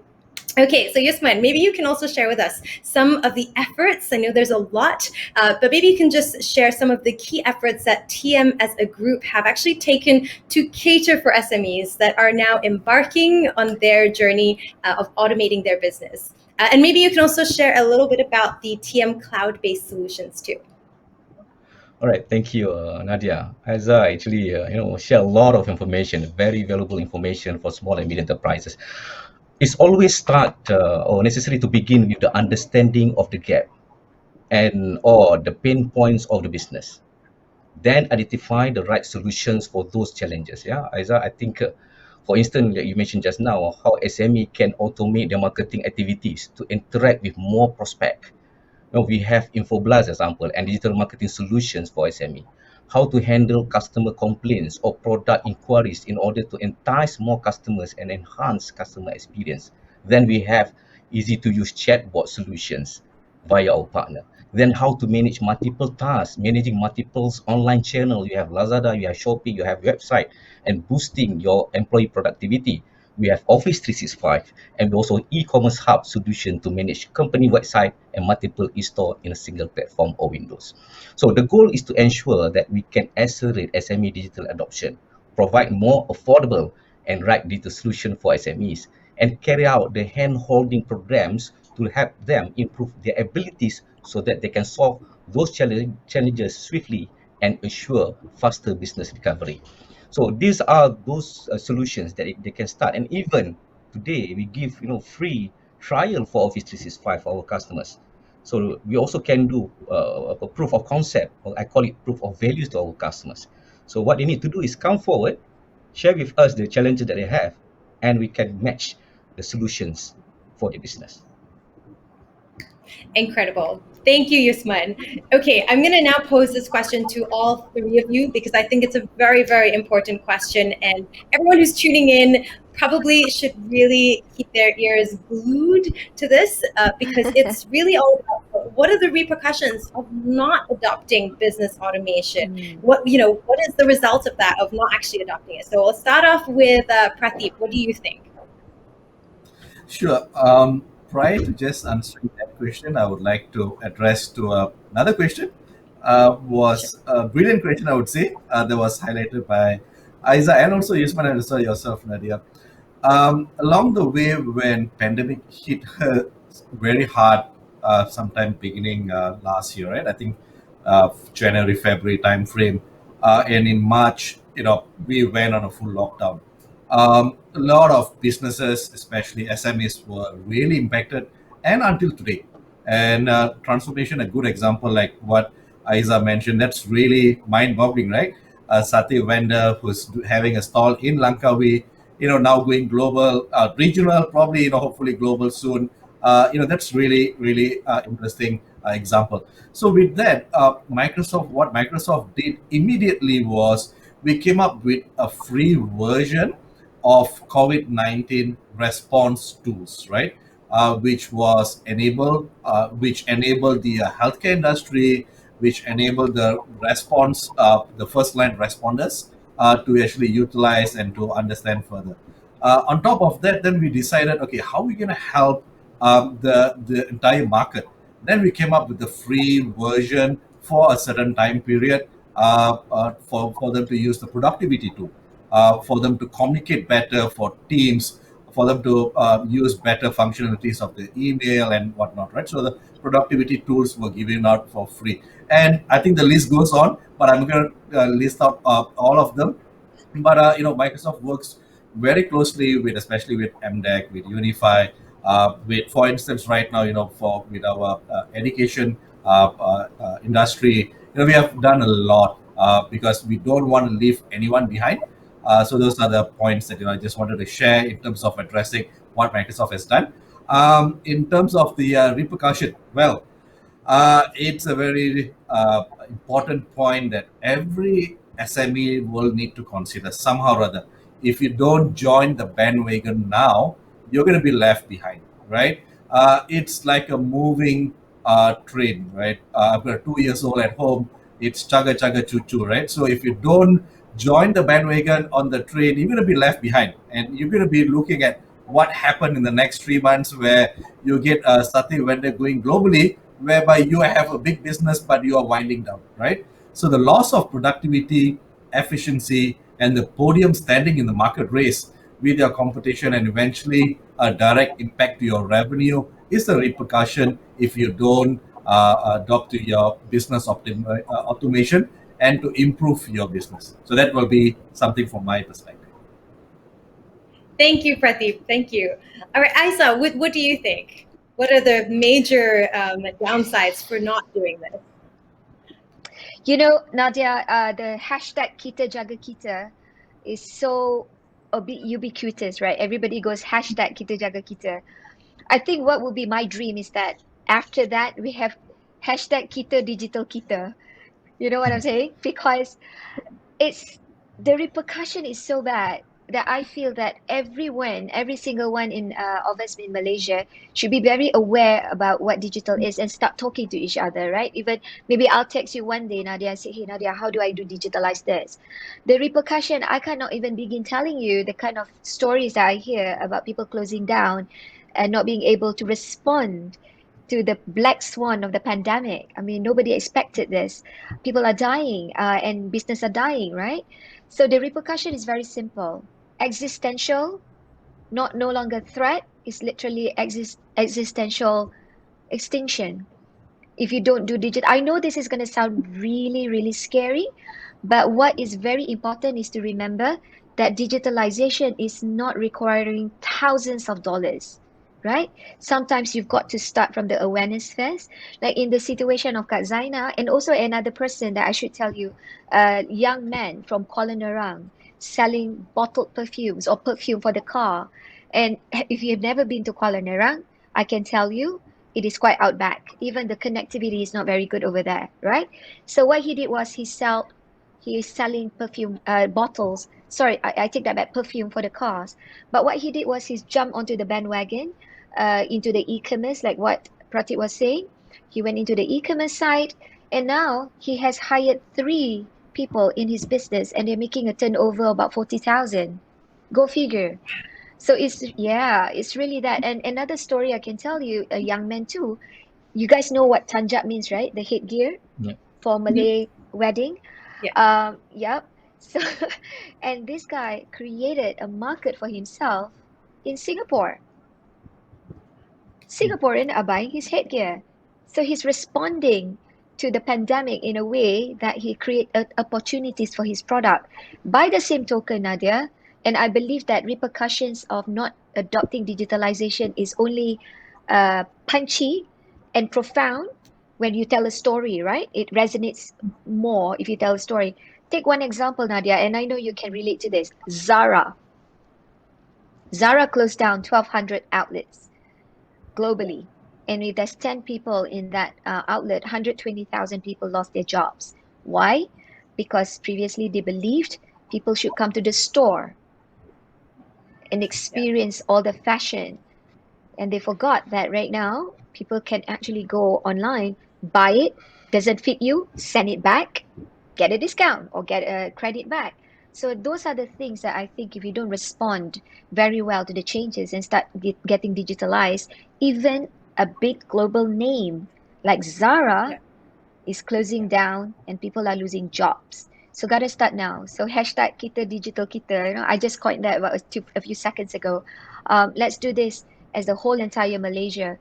Okay, so Yusman, maybe you can also share with us some of the efforts. I know there's a lot, but maybe you can just share some of the key efforts that TM as a group have actually taken to cater for SMEs that are now embarking on their journey of automating their business. And maybe you can also share a little bit about the TM cloud-based solutions too. All right, thank you, Nadia. As I actually, share a lot of information, very valuable information for small and medium enterprises. It's always start or necessary to begin with the understanding of the gap and or the pain points of the business. Then identify the right solutions for those challenges. Yeah, Aiza, I think, for instance, like you mentioned just now, how SME can automate their marketing activities to interact with more prospect. Now we have InfoBlast example and digital marketing solutions for SME. How to handle customer complaints or product inquiries in order to entice more customers and enhance customer experience. Then we have easy to use chatbot solutions via our partner. Then how to manage multiple tasks, managing multiple online channels. You have Lazada, you have Shopee, you have website, and boosting your employee productivity. We have Office 365 and also e-commerce hub solution to manage company website and multiple e-store in a single platform or Windows. So the goal is to ensure that we can accelerate SME digital adoption, provide more affordable and right digital solution for SMEs, and carry out the hand-holding programs to help them improve their abilities so that they can solve those challenges swiftly and ensure faster business recovery. So these are those solutions that they can start. And even today, we give free trial for Office 365 for our customers. So we also can do a proof of concept, or I call it proof of values to our customers. So what they need to do is come forward, share with us the challenges that they have, and we can match the solutions for the business. Incredible. Thank you, Yusman. Okay, I'm going to now pose this question to all three of you because I think it's a very, very important question. And everyone who's tuning in probably should really keep their ears glued to this because it's really all about what are the repercussions of not adopting business automation? What is the result of that, of not actually adopting it? So we'll start off with Pradeep. What do you think? Sure. Prior to just answering that question, I would like to address to another question. Was a brilliant question, I would say, that was highlighted by Aiza and also Yusman and also yourself, Nadia. Along the way, when pandemic hit her very hard, sometime beginning last year, right? I think January, February timeframe, and in March, we went on a full lockdown. A lot of businesses, especially SMEs, were really impacted, and until today. And transformation, a good example, like what Aiza mentioned, that's really mind-boggling, right? A satay vendor who's having a stall in Langkawi, now going global, regional, probably, hopefully global soon. That's really, really interesting example. So with that, what Microsoft did immediately was we came up with a free version of COVID-19 response tools, right? Which enabled the healthcare industry, which enabled the response, the first line responders to actually utilize and to understand further. On top of that, then we decided, okay, how are we going to help the entire market? Then we came up with the free version for a certain time period for them to use the productivity tool. For them to communicate better, for teams, for them to use better functionalities of the email and whatnot, right? So the productivity tools were given out for free. And I think the list goes on, but I'm going to list out all of them. But Microsoft works very closely with, especially with MDEC, with Unify, with, for instance, right now, for with our education industry, we have done a lot because we don't want to leave anyone behind. So those are the points that I just wanted to share in terms of addressing what Microsoft has done. In terms of the repercussion, well, it's a very important point that every SME will need to consider somehow or other. If you don't join the bandwagon now, you're going to be left behind, right? It's like a moving train, right? I've got 2 years old at home. It's chugga chugga choo choo, right? So if you don't join the bandwagon on the train, you're going to be left behind, and you're going to be looking at what happened in the next 3 months, where you get a starting vendor going globally, whereby you have a big business but you are winding down, right? So the loss of productivity, efficiency, and the podium standing in the market race with your competition, and eventually a direct impact to your revenue, is the repercussion if you don't adopt to your business automation and to improve your business. So that will be something from my perspective. Thank you, Pradeep. Thank you. All right, Isa, what do you think? What are the major downsides for not doing this? You know, Nadia, the hashtag kita jaga kita is so ubiquitous, right? Everybody goes hashtag kita jaga kita. I think what would be my dream is that after that we have hashtag kita digital kita. You know what I'm saying? Because it's the repercussion is so bad that I feel that everyone, every single one of us in Malaysia should be very aware about what digital is and start talking to each other, right? Even maybe I'll text you one day, Nadia, and say, hey, Nadia, how do I do digitalize this? The repercussion, I cannot even begin telling you the kind of stories that I hear about people closing down and not being able to respond to the black swan of the pandemic. I mean, nobody expected this. People are dying and business are dying, right? So the repercussion is very simple. Existential, not no longer threat, is literally existential extinction. If you don't do digital, I know this is going to sound really, really scary, but what is very important is to remember that digitalization is not requiring thousands of dollars, right? Sometimes you've got to start from the awareness first, like in the situation of Kak Zaina, and also another person that I should tell you, a young man from Kuala Nerang selling bottled perfumes or perfume for the car. And if you've never been to Kuala Nerang, I can tell you, it is quite outback. Even the connectivity is not very good over there, right? So what he did was he is selling perfume bottles. Sorry, I take that back, perfume for the cars. But what he did was he's jumped onto the bandwagon into the e-commerce, like what Pratik was saying. He went into the e-commerce side, and now he has hired 3 people in his business, and they're making a turnover about 40,000. Go figure. So it's really that. And another story I can tell you, a young man too. You guys know what tanjak means, right? The headgear for Malay wedding. Yep. So, and this guy created a market for himself in Singapore. Singaporeans are buying his headgear. So he's responding to the pandemic in a way that he created opportunities for his product. By the same token, Nadia, and I believe that repercussions of not adopting digitalization is only punchy and profound when you tell a story, right? It resonates more if you tell a story. Take one example, Nadia, and I know you can relate to this. Zara. Zara closed down 1,200 outlets globally. And if there's 10 people in that outlet, 120,000 people lost their jobs. Why? Because previously they believed people should come to the store and experience all the fashion. And they forgot that right now, people can actually go online, buy it, doesn't fit you, send it back, get a discount or get a credit back. So those are the things that I think if you don't respond very well to the changes and start getting digitalized, even a big global name like Zara is closing down and people are losing jobs. So gotta start now. So hashtag kita digital kita. I just coined that about a few seconds ago. Let's do this as the whole entire Malaysia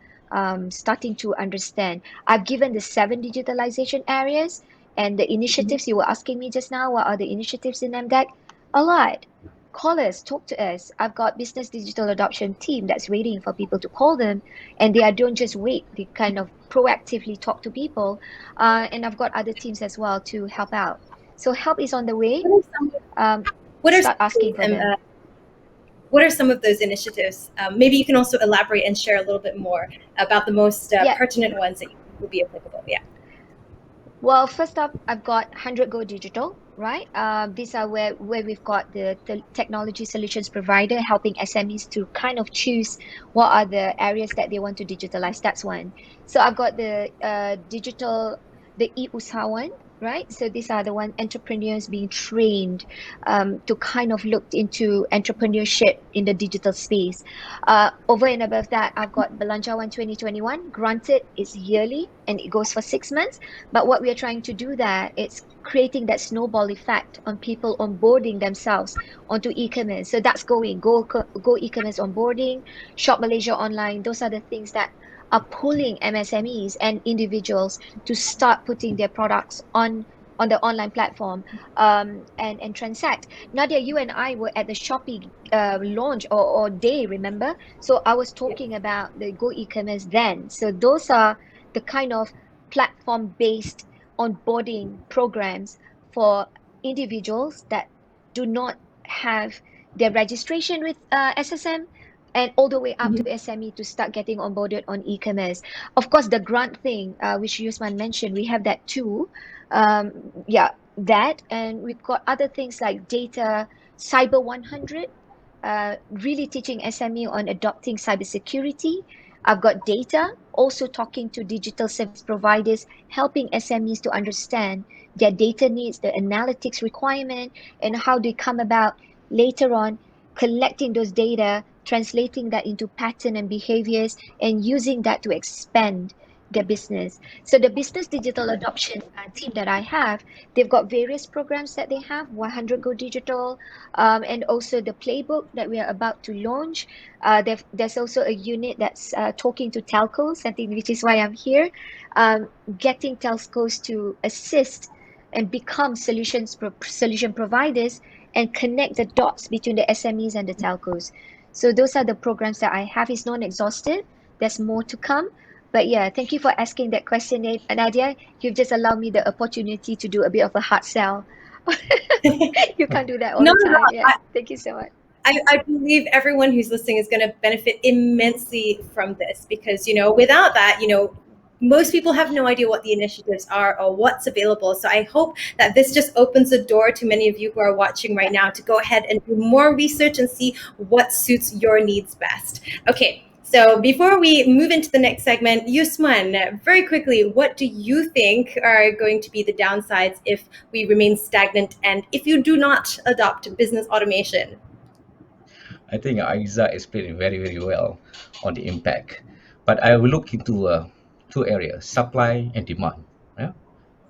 starting to understand. I've given the 7 digitalization areas and the initiatives you were asking me just now. What are the initiatives in MDEC? A lot. Call us, talk to us. I've got business digital adoption team that's waiting for people to call them, and don't just wait. They kind of proactively talk to people, and I've got other teams as well to help out. So help is on the way. Start asking for them. What are some of those initiatives? Maybe you can also elaborate and share a little bit more about the most pertinent ones that will be applicable. Yeah. Well, first up, I've got 100 Go Digital, right? These are where we've got the technology solutions provider helping SMEs to kind of choose what are the areas that they want to digitalize. That's one. So I've got the the e-usahawan, right? So these are the entrepreneurs being trained to kind of look into entrepreneurship in the digital space. Over and above that, I've got Belanjawan 2021. Granted, it's yearly and it goes for 6 months. But what we are trying to do there, it's creating that snowball effect on people onboarding themselves onto e-commerce. So that's go e-commerce onboarding, Shop Malaysia Online. Those are the things that are pulling MSMEs and individuals to start putting their products on the online platform and transact. Nadia, you and I were at the Shopee launch or day, remember? So I was talking about the Go e-commerce then. So those are the kind of platform-based onboarding programs for individuals that do not have their registration with SSM and all the way up to SME to start getting onboarded on e-commerce. Of course, the grant thing, which Yusman mentioned, we have that too. That, and we've got other things like data, Cyber 100, really teaching SME on adopting cybersecurity. I've got data, also talking to digital service providers, helping SMEs to understand their data needs, the analytics requirement, and how they come about later on collecting those data, translating that into pattern and behaviors, and using that to expand their business. So the business digital adoption team that I have, they've got various programs that they have, 100 Go Digital, and also the playbook that we are about to launch. There's also a unit that's talking to telcos, I think, which is why I'm here, getting telcos to assist and become solution providers and connect the dots between the SMEs and the telcos. So those are the programs that I have. It's non-exhaustive. There's more to come. But yeah, thank you for asking that question, Nadia. You've just allowed me the opportunity to do a bit of a hard sell. You can't do that all the time. Yeah, thank you so much. I believe everyone who's listening is going to benefit immensely from this because, without that, most people have no idea what the initiatives are or what's available. So I hope that this just opens the door to many of you who are watching right now to go ahead and do more research and see what suits your needs best. Okay. So before we move into the next segment, Yusman, very quickly, what do you think are going to be the downsides if we remain stagnant and if you do not adopt business automation? I think Aiza explained it very, very well on the impact. But I will look into two areas, supply and demand. Yeah?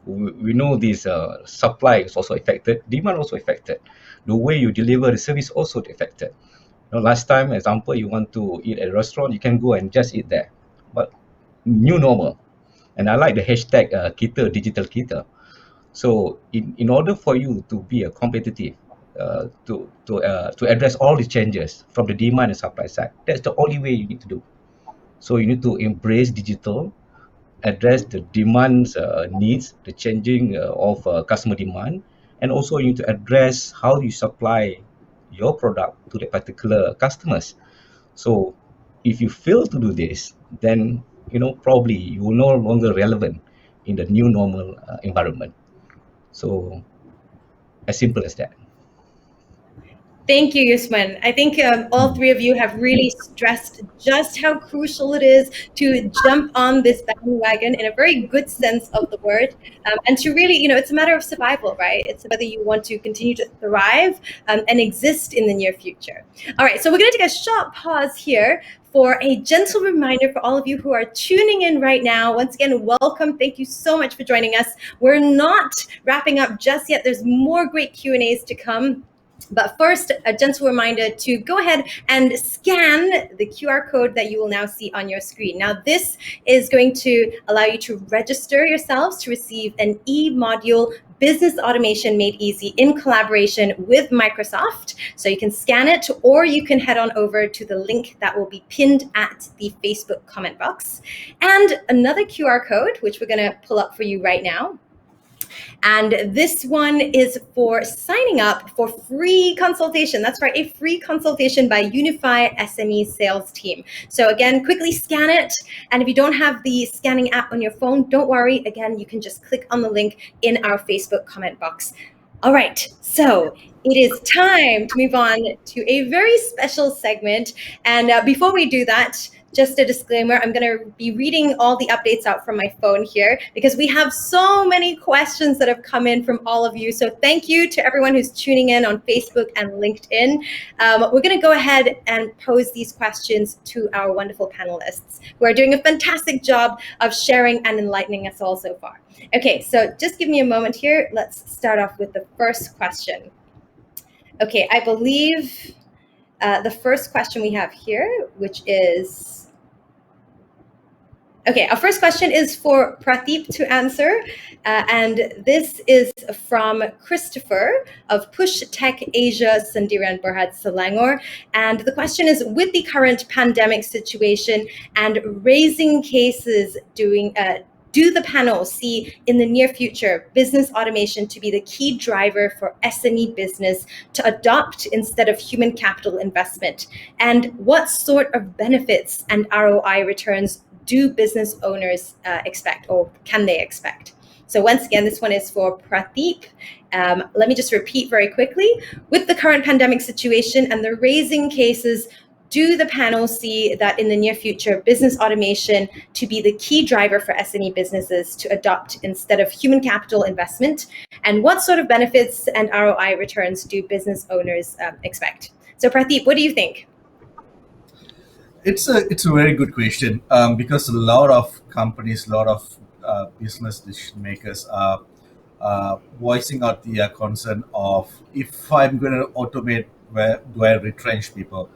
We know this supply is also affected, demand also affected. The way you deliver the service also affected. Last time, example, you want to eat at a restaurant, you can go and just eat there. But new normal. And I like the hashtag kita digital kita. So in order for you to be a competitive, to address all the changes from the demand and supply side, that's the only way you need to do. So you need to embrace digital, address the demands, needs, the changing of customer demand, and also you need to address how you supply your product to the particular customers. So if you fail to do this, then probably you will no longer relevant in the new normal environment. So as simple as that. Thank you, Yusman. I think all three of you have really stressed just how crucial it is to jump on this bandwagon in a very good sense of the word, and to really, it's a matter of survival, right? It's whether you want to continue to thrive and exist in the near future. All right, so we're going to take a short pause here for a gentle reminder for all of you who are tuning in right now. Once again, welcome. Thank you so much for joining us. We're not wrapping up just yet. There's more great Q&As to come. But first, a gentle reminder to go ahead and scan the QR code that you will now see on your screen. Now, this is going to allow you to register yourselves to receive an e-module business automation made easy in collaboration with Microsoft. So you can scan it, or you can head on over to the link that will be pinned at the Facebook comment box. And another QR code, which we're going to pull up for you right now. And this one is for signing up for free consultation. That's right, a free consultation by Unifi SME Sales Team. So again, quickly scan it. And if you don't have the scanning app on your phone, don't worry. Again, you can just click on the link in our Facebook comment box. All right, so it is time to move on to a very special segment. And before we do that, just a disclaimer, I'm going to be reading all the updates out from my phone here because we have so many questions that have come in from all of you. So thank you to everyone who's tuning in on Facebook and LinkedIn. We're going to go ahead and pose these questions to our wonderful panelists who are doing a fantastic job of sharing and enlightening us all so far. Okay, so just give me a moment here. Let's start off with the first question. Okay, I believe the first question we have here, which is, okay, our first question is for Pradeep to answer, and this is from Christopher of Push Tech Asia, Sendirian Berhad, Selangor. And the question is, with the current pandemic situation and raising cases do the panel see in the near future business automation to be the key driver for SME business to adopt instead of human capital investment? And what sort of benefits and ROI returns do business owners expect, or can they expect? So once again, this one is for Pradeep. Let me just repeat very quickly. With the current pandemic situation and the raising cases, do the panel see that in the near future, business automation to be the key driver for SME businesses to adopt instead of human capital investment? And what sort of benefits and ROI returns do business owners expect? So Pradeep, what do you think? It's a very good question because a lot of companies, a lot of business decision makers are voicing out the concern of, if I'm going to automate, where do I retrench people?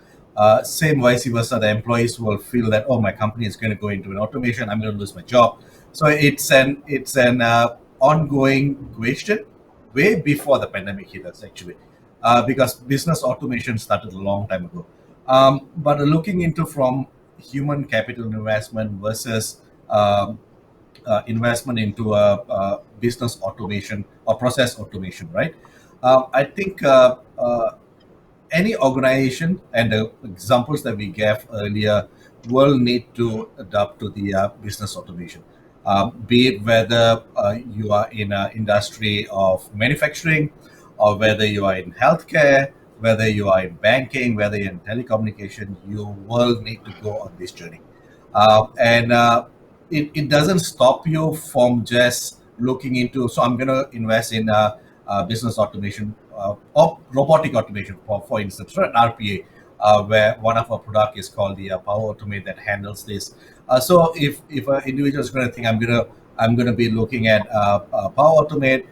Same vice versa, the employees will feel that, oh, my company is going to go into an automation, I'm going to lose my job. So it's an ongoing question way before the pandemic hit us, actually, because business automation started a long time ago. But looking into from human capital investment versus investment into business automation or process automation, right? I think any organization, and the examples that we gave earlier, will need to adapt to the business automation. Be it whether you are in an industry of manufacturing, or whether you are in healthcare, whether you are in banking, whether you're in telecommunication, you will need to go on this journey. And it doesn't stop you from just looking into, so I'm going to invest in business automation or robotic automation, for instance, or an RPA, where one of our product is called the Power Automate that handles this. So if an individual is going to think, I'm going to be looking at Power Automate,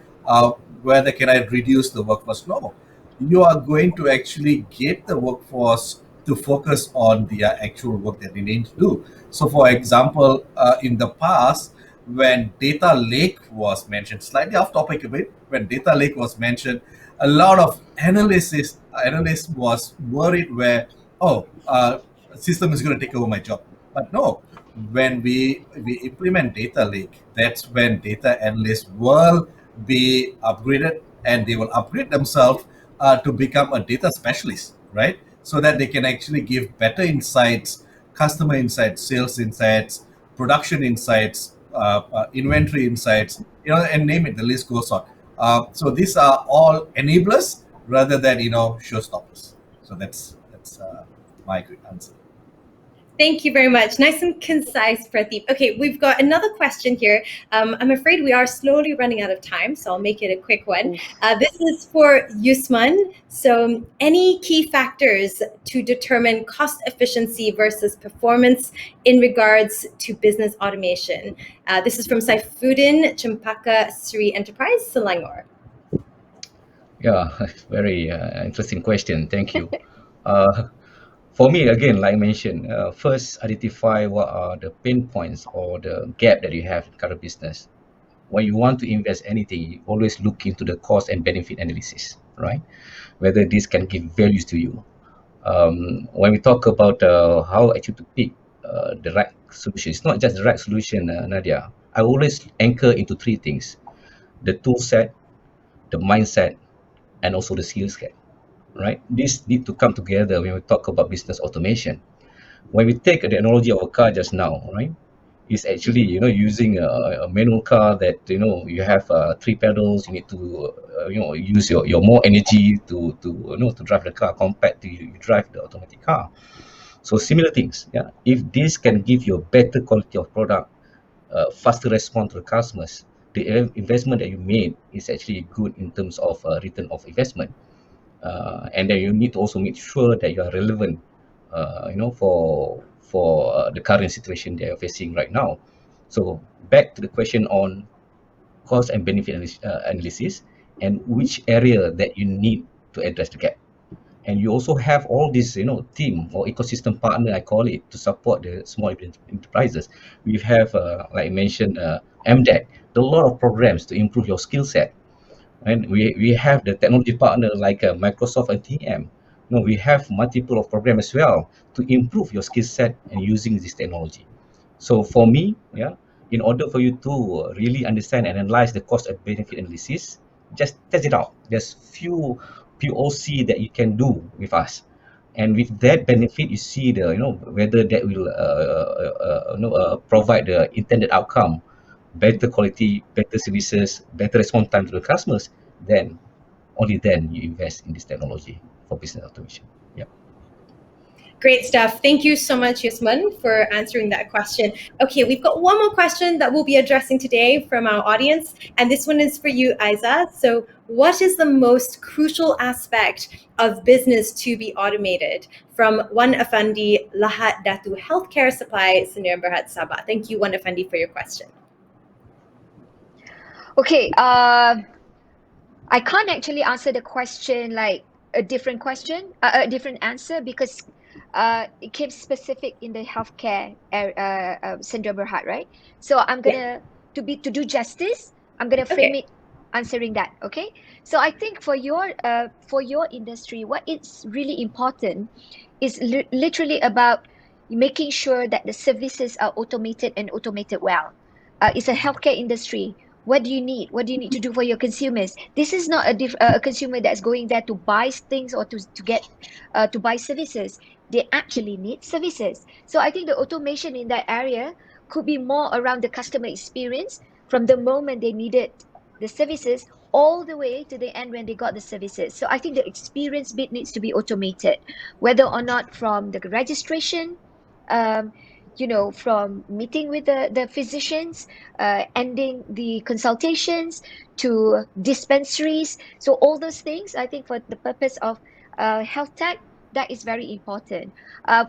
whether can I reduce the workforce? No, you are going to actually get the workforce to focus on the actual work that they need to do. So for example, in the past, when data lake was mentioned, slightly off topic a bit, when data lake was mentioned, a lot of analysts was worried where, system is going to take over my job. But no, when we implement data lake, that's when data analysts will be upgraded, and they will upgrade themselves to become a data specialist, right? So that they can actually give better insights, customer insights, sales insights, production insights, inventory insights, and name it, the list goes on. So these are all enablers rather than showstoppers. So that's my quick answer. Thank you very much. Nice and concise, Pradeep. Okay, we've got another question here. I'm afraid we are slowly running out of time, so I'll make it a quick one. This is for Yusman. So, any key factors to determine cost efficiency versus performance in regards to business automation? This is from Saifuddin Chempaka Sri Enterprise, Selangor. Yeah, very interesting question. Thank you. For me, again, like I mentioned, first identify what are the pain points or the gap that you have in current business. When you want to invest anything, you always look into the cost and benefit analysis, right? Whether this can give values to you. When we talk about how actually to pick the right solution, it's not just the right solution, Nadia. I always anchor into three things: the tool set, the mindset, and also the skill set, right? These need to come together when we talk about business automation. When we take the analogy of a car just now, right? It's actually, using a manual car that, you have three pedals. You need to, use your more energy to drive the car compared to you drive the automatic car. So similar things, yeah. If this can give you a better quality of product, faster response to the customers, the investment that you made is actually good in terms of return of investment. And then you need to also make sure that you are relevant, for the current situation they are facing right now. So back to the question on cost and benefit analysis, and which area that you need to address the gap. And you also have all this, team or ecosystem partner, I call it, to support the small enterprises. We have, like I mentioned, MDEC, a lot of programs to improve your skill set. And we have the technology partner like Microsoft and TM. We have multiple of program as well to improve your skill set and using this technology. So for me, yeah, in order for you to really understand and analyze the cost and benefit analysis, just test it out. There's few POC that you can do with us, and with that benefit, you see the whether that will provide the intended outcome, better quality, better services, better response time to the customers. Then only then you invest in this technology for business automation. Yeah. Great stuff. Thank you so much, Yusman, for answering that question. Okay, we've got one more question that we'll be addressing today from our audience, and this one is for you, Aiza. So, what is the most crucial aspect of business to be automated? From Wan Afandi, Lahat Datu Healthcare Supply, Sdn Bhd Sabah. Thank you, Wan Afandi, for your question. Okay, I can't actually answer the question like a different question, a different answer, because it came specific in the healthcare syndrome Berhad, right? So I'm gonna to do justice, I'm gonna frame it answering that. Okay. So I think for your industry, what is really important is literally about making sure that the services are automated and automated well. It's a healthcare industry. What do you need? What do you need to do for your consumers? This is not a consumer that's going there to buy things or to get to buy services. They actually need services. So I think the automation in that area could be more around the customer experience from the moment they needed the services all the way to the end when they got the services. So I think the experience bit needs to be automated, whether or not from the registration, from meeting with the physicians, ending the consultations to dispensaries. So all those things, I think for the purpose of health tech, that is very important.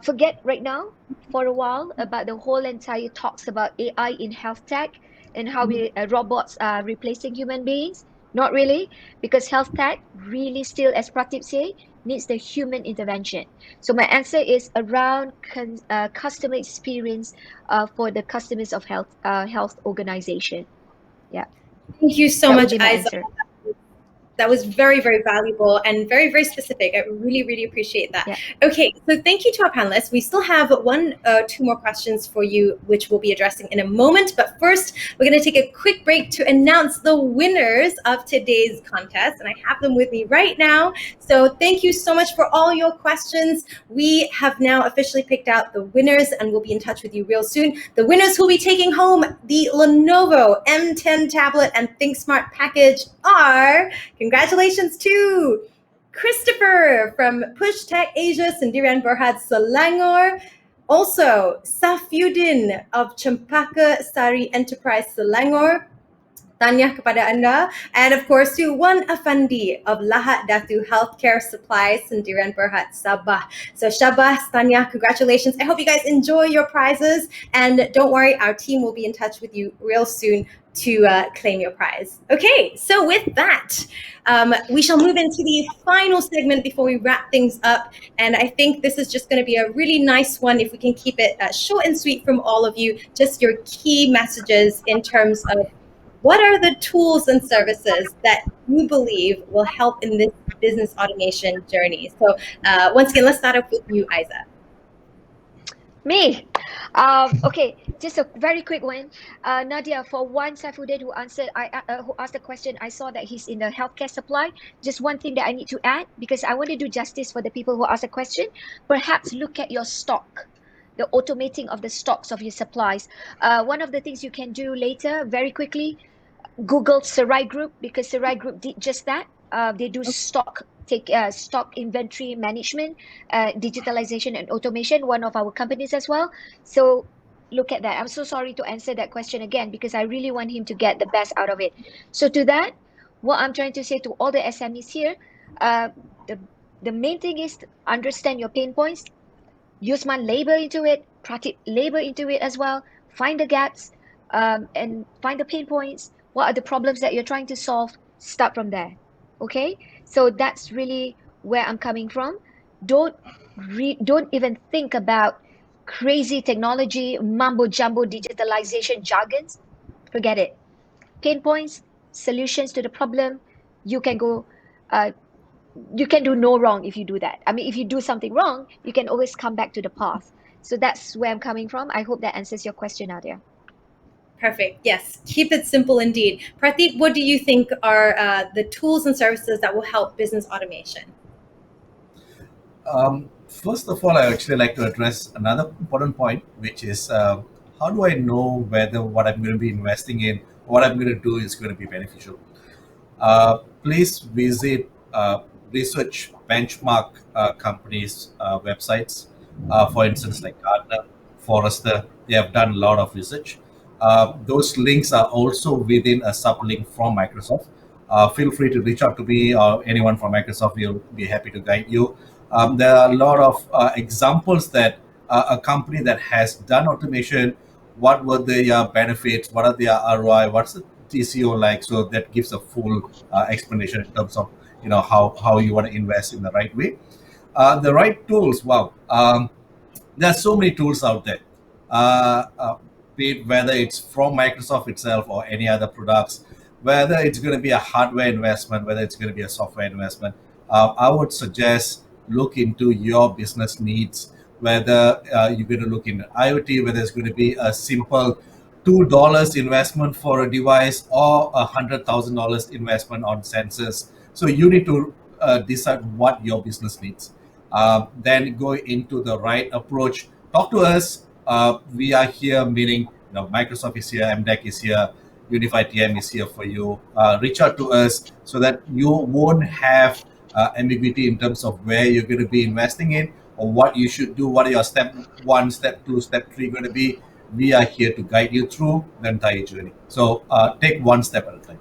Forget right now for a while about the whole entire talks about AI in health tech and how robots are replacing human beings. Not really, because health tech really still, as Pratip say, needs the human intervention. So my answer is around customer experience for the customers of health organization. Yeah. Thank you so That much, would be my Aiza. answer. That was very, very valuable and very, very specific. I really, really appreciate that. Yeah. Okay, so thank you to our panelists. We still have two more questions for you, which we'll be addressing in a moment. But first, we're going to take a quick break to announce the winners of today's contest. And I have them with me right now. So thank you so much for all your questions. We have now officially picked out the winners, and we'll be in touch with you real soon. The winners who will be taking home the Lenovo M10 tablet and ThinkSmart package are... Congratulations to Christopher from Push Tech Asia, Sendirian Berhad, Selangor. Also, Safyuddin of Cempaka Sari Enterprise, Selangor. Tanya kepada anda. And of course, to Wan Afandi of Lahat Datu Healthcare Supplies, Sendirian Berhad, Sabah. So Syabas, Tanya, congratulations. I hope you guys enjoy your prizes. And don't worry, our team will be in touch with you real soon to claim your prize. Okay, so with that, we shall move into the final segment before we wrap things up. And I think this is just going to be a really nice one if we can keep it short and sweet from all of you. Just your key messages in terms of what are the tools and services that you believe will help in this business automation journey? So once again, let's start off with you, Isa. Me? Okay, just a very quick one. Nadia, for one Saifuddin who who asked the question, I saw that he's in the healthcare supply. Just one thing that I need to add, because I want to do justice for the people who asked the question, perhaps look at your stock, the automating of the stocks of your supplies. One of the things you can do later, very quickly, Google Sarai Group, because Sarai Group did just that. They do stock inventory management, digitalization and automation, one of our companies as well. So look at that. I'm so sorry to answer that question again, because I really want him to get the best out of it. So to that, what I'm trying to say to all the SMEs here, the main thing is to understand your pain points, use my labor into it, labor into it as well, find the gaps, and find the pain points. What are the problems that you're trying to solve? Start from there. Okay, so that's really where I'm coming from. Don't even think about crazy technology, mumbo jumbo digitalization jargons. Forget it. Pain points, solutions to the problem. You can go. You can do no wrong if you do that. I mean, if you do something wrong, you can always come back to the path. So that's where I'm coming from. I hope that answers your question, Nadia. Perfect. Yes, keep it simple indeed. Pradeep, what do you think are the tools and services that will help business automation? First of all, I actually like to address another important point, which is how do I know whether what I'm going to be investing in, what I'm going to do is going to be beneficial? Please visit research benchmark companies' websites. For instance, like Gartner, Forrester, they have done a lot of research. Those links are also within a sublink from Microsoft. Feel free to reach out to me or anyone from Microsoft. We'll be happy to guide you. There are a lot of examples that a company that has done automation, what were their benefits, what are their ROI, what's the TCO like, so that gives a full explanation in terms of how you want to invest in the right way. The right tools, wow. There are so many tools out there. Whether it's from Microsoft itself or any other products, whether it's going to be a hardware investment, whether it's going to be a software investment, I would suggest look into your business needs, whether you're going to look in IoT, whether it's going to be a simple $2 investment for a device or $100,000 investment on sensors. So you need to decide what your business needs. Then go into the right approach. Talk to us. We are here, meaning Microsoft is here, MDEC is here, Unify TM is here for you. Reach out to us so that you won't have ambiguity in terms of where you're going to be investing in or what you should do, what are your step 1, step 2, step 3 going to be. We are here to guide you through the entire journey. So take one step at a time.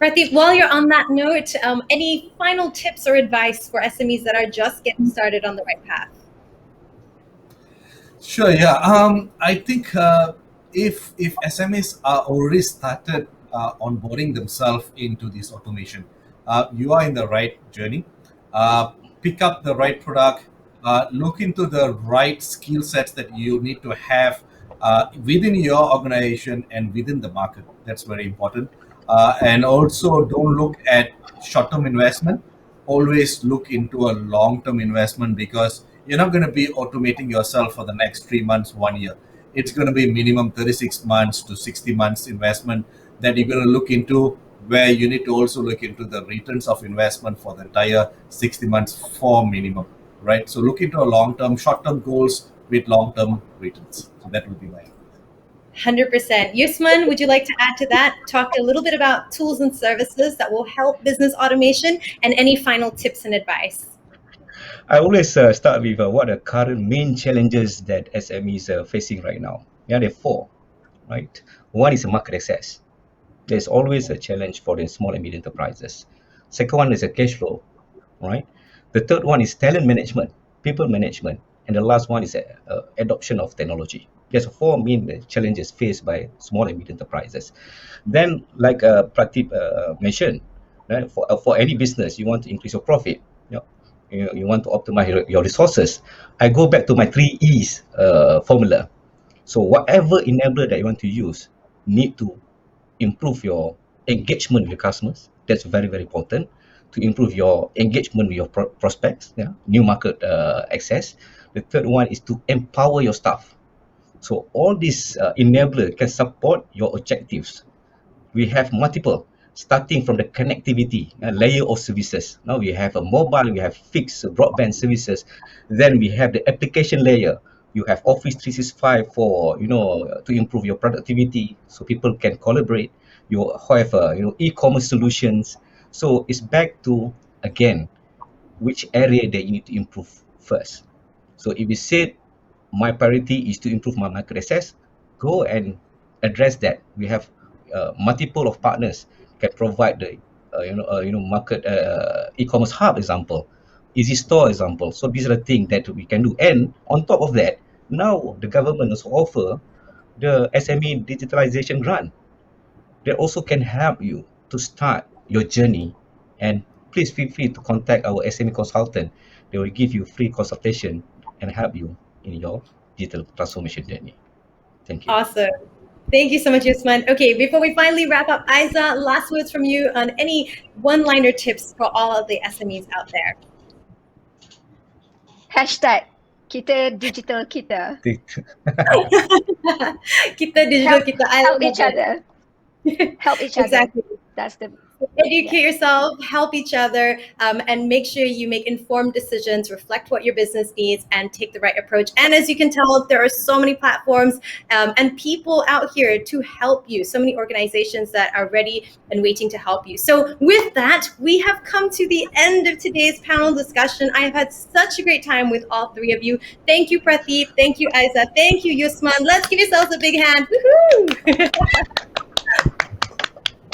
Pradeep, while you're on that note, any final tips or advice for SMEs that are just getting started on the right path? Sure, yeah. I think if SMEs are already started onboarding themselves into this automation, you are in the right journey. Pick up the right product, look into the right skill sets that you need to have within your organization and within the market. That's very important. And also don't look at short-term investment. Always look into a long-term investment, because you're not going to be automating yourself for the next 3 months, 1 year. It's going to be minimum 36 months to 60 months investment that you're going to look into, where you need to also look into the returns of investment for the entire 60 months for minimum, right? So look into a long-term, short-term goals with long-term returns. So that would be my advice. 100%. Yusman, would you like to add to that? Talk a little bit about tools and services that will help business automation and any final tips and advice. I always start with what are current main challenges that SMEs are facing right now. Yeah, there are four, right? One is market access. There's always a challenge for the small and medium enterprises. Second one is a cash flow, right? The third one is talent management, people management, and the last one is adoption of technology. There's four main challenges faced by small and medium enterprises. Then, like Pradeep mentioned, right, for any business, you want to increase your profit. You want to optimize your resources. I go back to my 3 E's formula. So whatever enabler that you want to use need to improve your engagement with your customers. That's very, very important to improve your engagement with your prospects, new market access. The third one is to empower your staff. So all these enabler can support your objectives. We have multiple, starting from the connectivity layer of services. Now we have a mobile, we have fixed broadband services. Then we have the application layer. You have Office 365 for, to improve your productivity so people can collaborate. You have, e-commerce solutions. So it's back to, again, which area that you need to improve first. So if we said my priority is to improve my market access, go and address that. We have multiple of partners can provide the market e-commerce hub example, easy store example. So these are the things that we can do. And on top of that, now the government also offer the SME digitalization grant that also can help you to start your journey. And please feel free to contact our SME consultant. They will give you free consultation and help you in your digital transformation journey. Thank you. Awesome. Thank you so much, Yusman. Okay, before we finally wrap up, Aiza, last words from you on any one-liner tips for all of the SMEs out there. Hashtag kita digital kita. Kita digital kita. Help each other. Help each other. Exactly. That's the educate yourself, help each other, and make sure you make informed decisions, reflect what your business needs, and take the right approach. And as you can tell, there are so many platforms and people out here to help you, so many organizations that are ready and waiting to help you. So with that, we have come to the end of today's panel discussion. I have had such a great time with all three of you. Thank you, Pradeep. Thank you, Aiza. Thank you, Yusman. Let's give yourselves a big hand. Woohoo!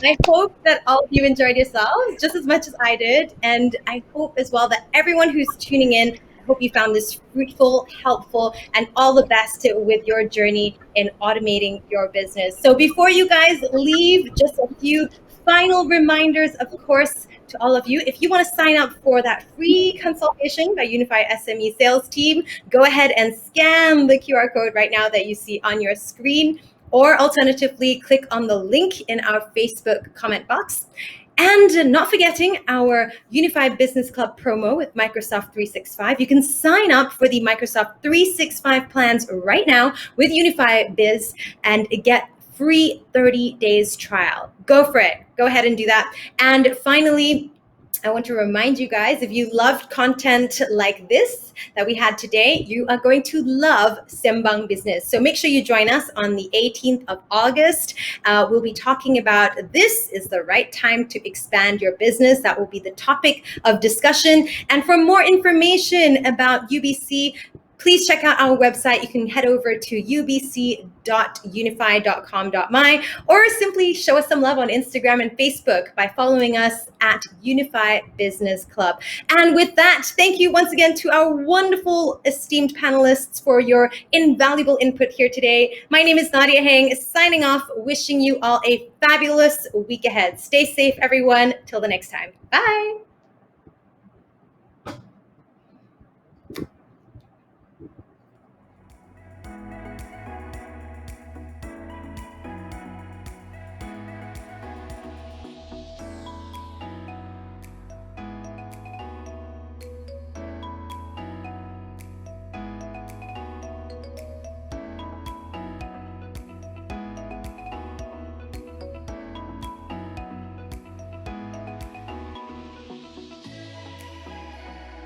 I hope that all of you enjoyed yourselves just as much as I did. And I hope as well that everyone who's tuning in, I hope you found this fruitful, helpful, and all the best with your journey in automating your business. So before you guys leave, just a few final reminders, of course, to all of you. If you want to sign up for that free consultation by Unifi SME Sales Team, go ahead and scan the QR code right now that you see on your screen. Or alternatively, click on the link in our Facebook comment box. And not forgetting our Unifi Business Club promo with Microsoft 365. You can sign up for the Microsoft 365 plans right now with Unifi Biz and get free 30 days trial. Go for it. Go ahead and do that. And finally, I want to remind you guys, if you loved content like this that we had today, you are going to love Sembang Business. So make sure you join us on the 18th of August. We'll be talking about this is the right time to expand your business. That will be the topic of discussion. And for more information about UBC, please check out our website. You can head over to ubc.unifi.com.my or simply show us some love on Instagram and Facebook by following us at Unifi Business Club. And with that, thank you once again to our wonderful esteemed panelists for your invaluable input here today. My name is Nadia Heng, signing off, wishing you all a fabulous week ahead. Stay safe, everyone. Till the next time. Bye.